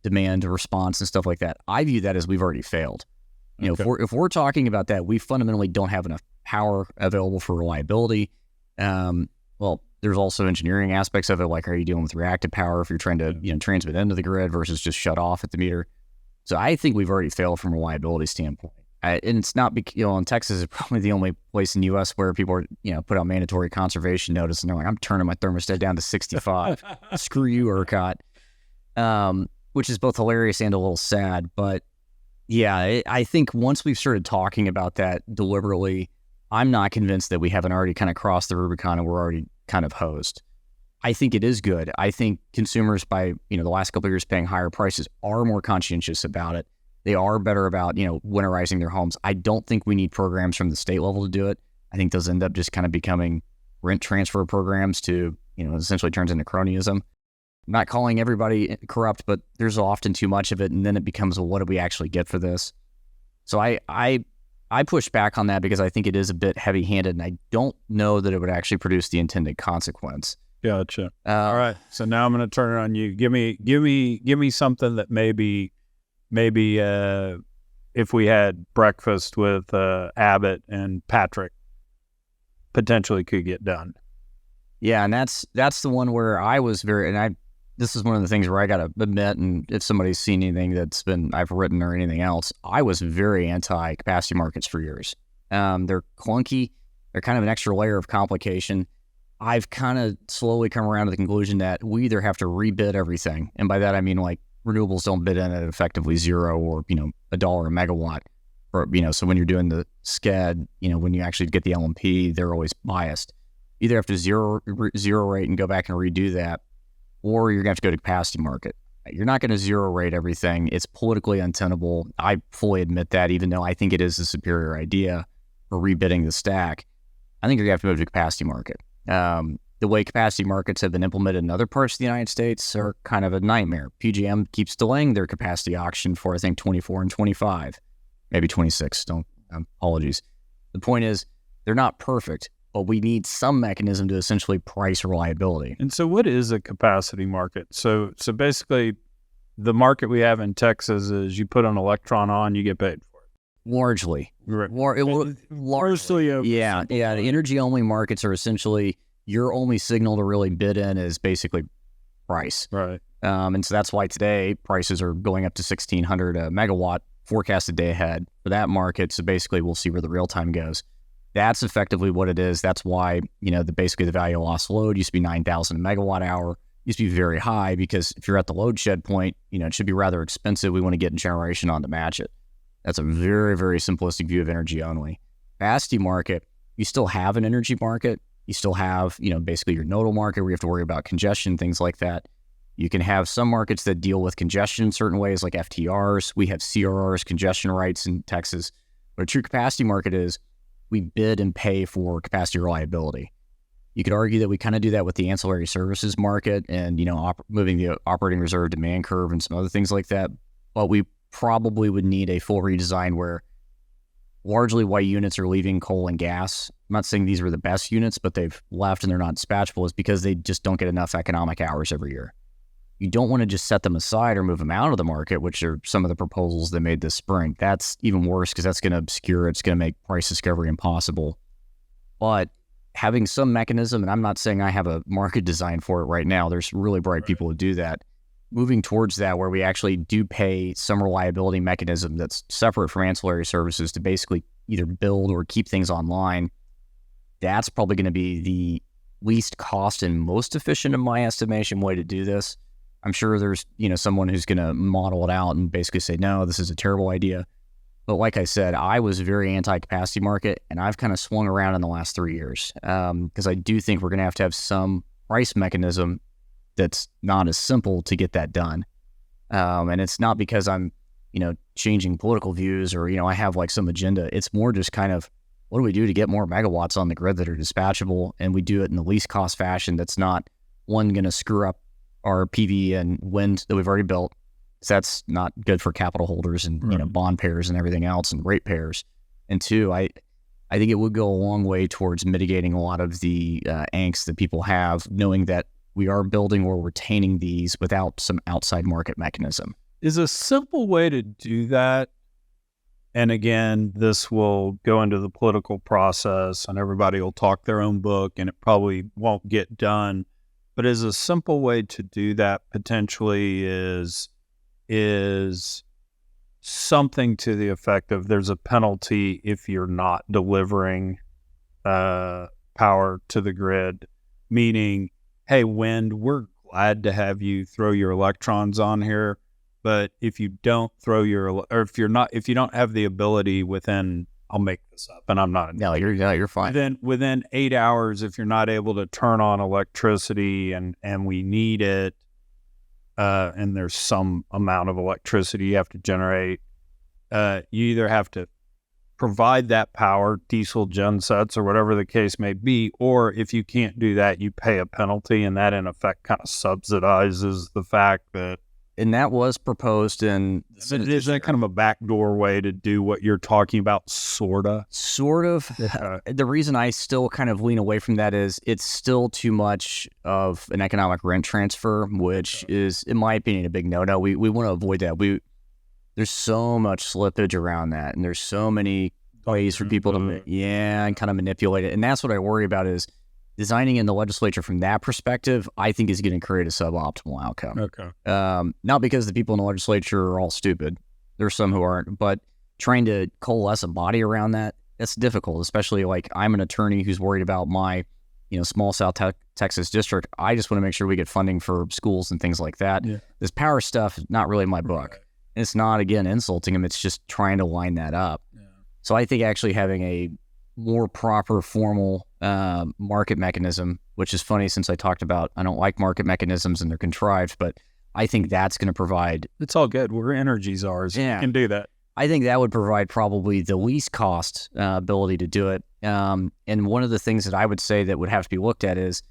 demand response and stuff like that, I view that as we've already failed. Okay. If we're talking about that, we fundamentally don't have enough power available for reliability. Well, there's also engineering aspects of it, like are you dealing with reactive power if you're trying to transmit into the grid versus just shut off at the meter. So I think we've already failed from a reliability standpoint. And it's not, in Texas is probably the only place in the U.S. where people are, put out mandatory conservation notice, and they're like, I'm turning my thermostat down to 65. Screw you, ERCOT. Which is both hilarious and a little sad. But yeah, I think once we've started talking about that deliberately, I'm not convinced that we haven't already kind of crossed the Rubicon and we're already kind of hosed. I think it is good. I think consumers, by the last couple of years paying higher prices, are more conscientious about it. They are better about winterizing their homes. I don't think we need programs from the state level to do it. I think those end up just kind of becoming rent transfer programs to essentially turns into cronyism. I'm not calling everybody corrupt, but there's often too much of it, and then it becomes, well, what do we actually get for this? So I push back on that because I think it is a bit heavy-handed, and I don't know that it would actually produce the intended consequence. Gotcha. All right. So now I'm going to turn it on you. Give me something that maybe if we had breakfast with Abbott and Patrick, potentially could get done. Yeah, and that's the one where I was this is one of the things where I got to admit, and if somebody's seen anything I've written or anything else, I was very anti-capacity markets for years. They're clunky. They're kind of an extra layer of complication. I've kind of slowly come around to the conclusion that we either have to rebid everything, and by that I mean like renewables don't bid in at effectively zero or $1 a megawatt, or so when you're doing the SCED, when you actually get the LMP, they're always biased. Either have to zero rate and go back and redo that, or you're going to have to go to capacity market. You're not going to zero rate everything. It's politically untenable. I fully admit that, even though I think it is a superior idea for rebidding the stack. I think you're going to have to move to capacity market. The way capacity markets have been implemented in other parts of the United States are kind of a nightmare. PJM keeps delaying their capacity auction for, I think, 24 and 25, maybe 26. Apologies. The point is, they're not perfect, but we need some mechanism to essentially price reliability. And so what is a capacity market? So basically, the market we have in Texas is you put an electron on, you get paid for it. Largely. Right. Largely. Yeah. The energy-only markets are essentially your only signal to really bid in is basically price. Right. And so that's why today prices are going up to 1,600 a megawatt forecasted day ahead for that market. So basically, we'll see where the real time goes. That's effectively what it is. That's why, basically the value of lost load used to be 9,000 a megawatt hour. Used to be very high because if you're at the load shed point, it should be rather expensive. We want to get generation on to match it. That's a very, very simplistic view of energy only. Capacity market, you still have an energy market. You still have, basically your nodal market where you have to worry about congestion, things like that. You can have some markets that deal with congestion in certain ways, like FTRs. We have CRRs, congestion rights in Texas. But a true capacity market is we bid and pay for capacity reliability. You could argue that we kind of do that with the ancillary services market and, moving the operating reserve demand curve and some other things like that. But we probably would need a full redesign where largely why units are leaving coal and gas. I'm not saying these were the best units, but they've left and they're not dispatchable is because they just don't get enough economic hours every year. You don't want to just set them aside or move them out of the market, which are some of the proposals they made this spring. That's even worse because that's going to obscure, it's going to make price discovery impossible. But having some mechanism, and I'm not saying I have a market design for it right now, there's really bright people who do that. Moving towards that where we actually do pay some reliability mechanism that's separate from ancillary services to basically either build or keep things online, that's probably going to be the least cost and most efficient, in my estimation, way to do this. I'm sure there's, someone who's going to model it out and basically say, no, this is a terrible idea. But like I said, I was very anti-capacity market, and I've kind of swung around in the last 3 years because I do think we're going to have some price mechanism that's not as simple to get that done. And it's not because I'm, changing political views or, I have like some agenda. It's more just kind of, what do we do to get more megawatts on the grid that are dispatchable? And we do it in the least cost fashion that's not, one, going to screw up our PV and wind that we've already built. So that's not good for capital holders and, bond payers and everything else and rate payers. And two, I think it would go a long way towards mitigating a lot of the angst that people have, knowing that we are building or retaining these without some outside market mechanism. Is a simple way to do that, and again, this will go into the political process and everybody will talk their own book and it probably won't get done, but is a simple way to do that potentially is something to the effect of there's a penalty if you're not delivering power to the grid, meaning, hey, wind, we're glad to have you throw your electrons on here, but if you don't throw if you don't have the ability within, I'll make this up, and I'm not. No, you're fine. Within 8 hours, if you're not able to turn on electricity and we need it, and there's some amount of electricity you have to generate, you either have to provide that power, diesel gensets or whatever the case may be, or if you can't do that, you pay a penalty, and that in effect kind of subsidizes the fact that. And that was proposed in... Is that kind of a backdoor way to do what you're talking about, sort of? Sort of. The reason I still kind of lean away from that is it's still too much of an economic rent transfer, which is, in my opinion, a big no-no. We want to avoid that. There's so much slippage around that, and there's so many ways for people to, and kind of manipulate it. And that's what I worry about is designing in the legislature from that perspective, I think is going to create a suboptimal outcome. Okay. Not because the people in the legislature are all stupid. There's some who aren't, but trying to coalesce a body around that, that's difficult, especially like I'm an attorney who's worried about my, small South Texas district. I just want to make sure we get funding for schools and things like that. Yeah. This power stuff is not really my book. Right. And it's not, again, insulting them. It's just trying to line that up. Yeah. So I think actually having a more proper, formal market mechanism, which is funny since I talked about I don't like market mechanisms and they're contrived, but I think that's going to provide... It's all good. We're energy czars. Yeah. You can do that. I think that would provide probably the least cost ability to do it. And one of the things that I would say that would have to be looked at is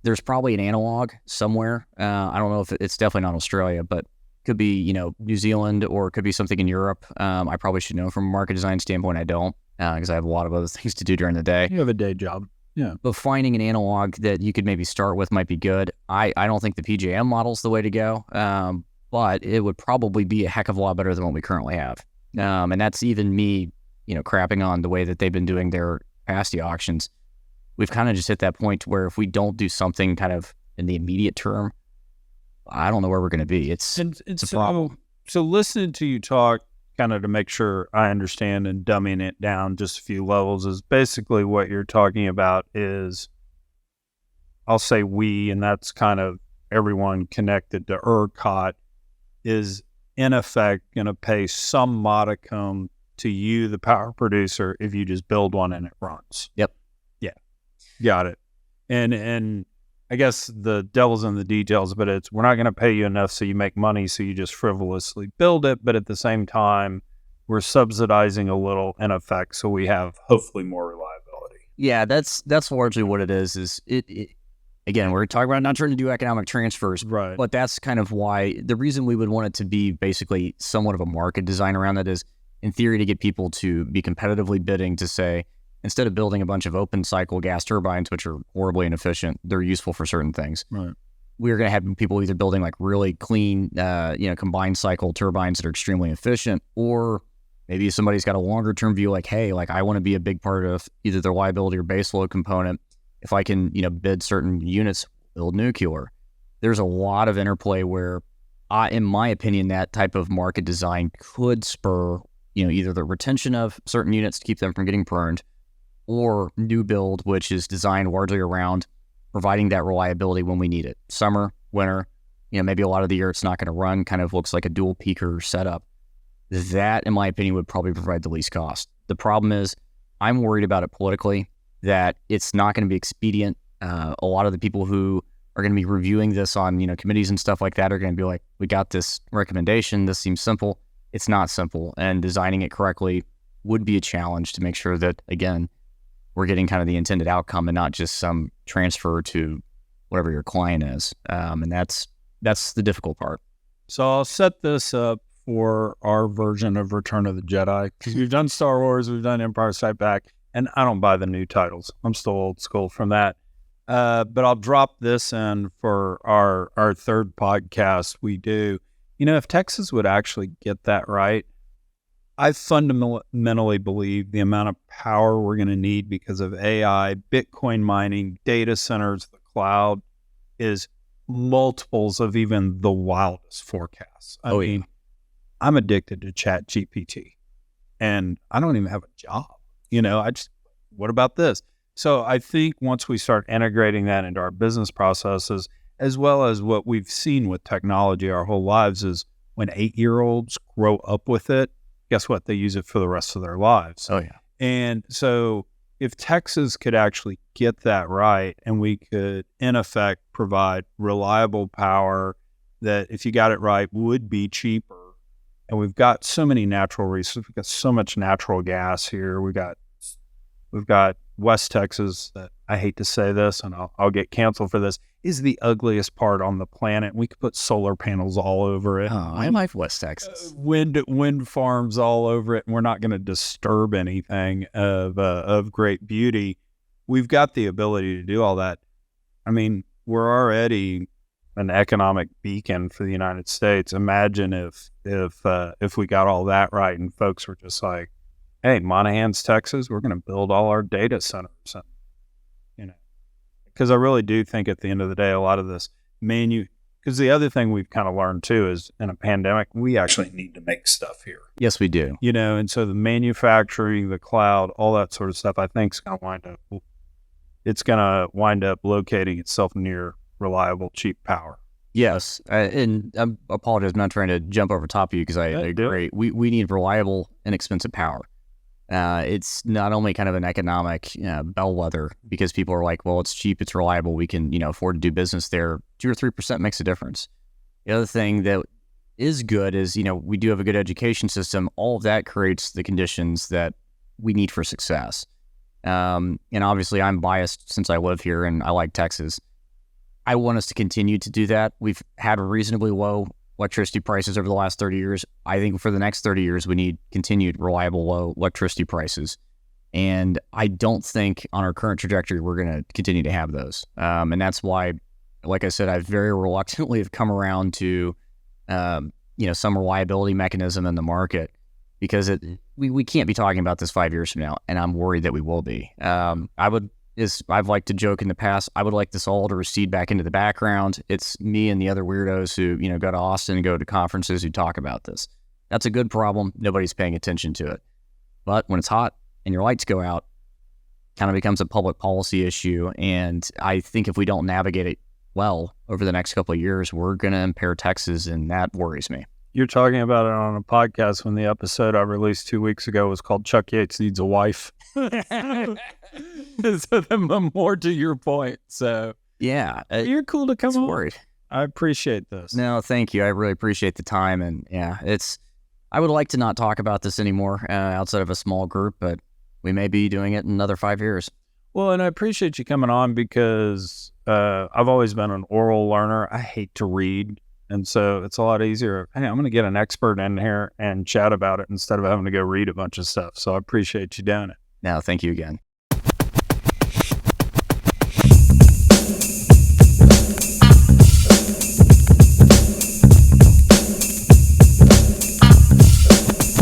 there's probably an analog somewhere. I don't know if it's definitely not Australia, but could be, New Zealand, or it could be something in Europe. I probably should know from a market design standpoint. I don't, because I have a lot of other things to do during the day. You have a day job. Yeah. But finding an analog that you could maybe start with might be good. I don't think the PJM model's the way to go, but it would probably be a heck of a lot better than what we currently have. And that's even me, crapping on the way that they've been doing their capacity auctions. We've kind of just hit that point where if we don't do something kind of in the immediate term, I don't know where we're going to be. It's a problem. So listening to you talk, kind of to make sure I understand and dumbing it down just a few levels, is basically what you're talking about is, I'll say we, and that's kind of everyone connected to ERCOT, is in effect going to pay some modicum to you, the power producer, if you just build one and it runs. Yep. Yeah. Got it. And I guess the devil's in the details, but we're not going to pay you enough so you make money, so you just frivolously build it. But at the same time, we're subsidizing a little in effect, so we have hopefully more reliability. Yeah, that's largely what it is. Again, we're talking about not trying to do economic transfers, Right. but that's kind of why the reason we would want it to be basically somewhat of a market design around that is, in theory, to get people to be competitively bidding to say, instead of building a bunch of open cycle gas turbines, which are horribly inefficient, they're useful for certain things. Right. We're going to have people either building like really clean, combined cycle turbines that are extremely efficient, or maybe somebody's got a longer term view, like, hey, like I want to be a big part of either the reliability or baseload component. If I can, bid certain units, build nuclear. There's a lot of interplay where, in my opinion, that type of market design could spur, either the retention of certain units to keep them from getting burned, or new build, which is designed largely around providing that reliability when we need it. Summer, winter, maybe a lot of the year it's not going to run, kind of looks like a dual peaker setup. That, in my opinion, would probably provide the least cost. The problem is, I'm worried about it politically, that it's not going to be expedient. A lot of the people who are going to be reviewing this on, committees and stuff like that are going to be like, we got this recommendation. This seems simple. It's not simple. And designing it correctly would be a challenge to make sure that, again, we're getting kind of the intended outcome and not just some transfer to whatever your client is. And that's the difficult part. So I'll set this up for our version of Return of the Jedi, because we've done Star Wars, we've done Empire Strikes Back, and I don't buy the new titles. I'm still old school from that. But I'll drop this in for our third podcast we do. If Texas would actually get that right, I fundamentally believe the amount of power we're going to need because of AI, Bitcoin mining, data centers, the cloud, is multiples of even the wildest forecasts. I mean, I'm addicted to Chat GPT, and I don't even have a job. What about this? So I think once we start integrating that into our business processes, as well as what we've seen with technology our whole lives, is when 8-year-olds grow up with it, guess what? They use it for the rest of their lives. Oh, yeah. And so if Texas could actually get that right, and we could, in effect, provide reliable power that, if you got it right, would be cheaper. And we've got so many natural resources. We've got so much natural gas here. We've got West Texas, that, I hate to say this, and I'll get canceled for this, is the ugliest part on the planet. We could put solar panels all over it. Oh, I like West Texas. Wind farms all over it, and we're not going to disturb anything of great beauty. We've got the ability to do all that. I mean, we're already an economic beacon for the United States. Imagine if we got all that right, and folks were just like, hey, Monahans, Texas, we're going to build all our data centers. And, because I really do think at the end of the day, a lot of this because the other thing we've kind of learned too is, in a pandemic, we actually need to make stuff here. Yes, we do. And so the manufacturing, the cloud, all that sort of stuff, I think is going to wind up locating itself near reliable, cheap power. Yes, and I apologize, I'm not trying to jump over top of you, because I agree. We need reliable, inexpensive power. It's not only kind of an economic bellwether, because people are like, well, it's cheap, it's reliable, we can afford to do business there. 2 or 3% makes a difference. The other thing that is good is we do have a good education system. All of that creates the conditions that we need for success. And obviously, I'm biased since I live here and I like Texas. I want us to continue to do that. We've had reasonably low electricity prices over the last 30 years. I think for the next 30 years, we need continued reliable low electricity prices. And I don't think on our current trajectory, we're going to continue to have those. And that's why, like I said, I very reluctantly have come around to, some reliability mechanism in the market, because we can't be talking about this 5 years from now. And I'm worried that we will be. I've liked to joke in the past, I would like this all to recede back into the background. It's me and the other weirdos who, go to Austin and go to conferences who talk about this. That's a good problem. Nobody's paying attention to it. But when it's hot and your lights go out, it kind of becomes a public policy issue. And I think if we don't navigate it well over the next couple of years, we're going to impair Texas, and that worries me. You're talking about it on a podcast when the episode I released 2 weeks ago was called Chuck Yates Needs a Wife. So then more to your point. So Yeah. you're cool to come on. Worried. I appreciate this. No, thank you. I really appreciate the time. And yeah, I would like to not talk about this anymore outside of a small group, but we may be doing it in another 5 years. Well, and I appreciate you coming on because I've always been an oral learner. I hate to read. And so it's a lot easier. Hey, I'm going to get an expert in here and chat about it instead of having to go read a bunch of stuff. So I appreciate you doing it. No, thank you again.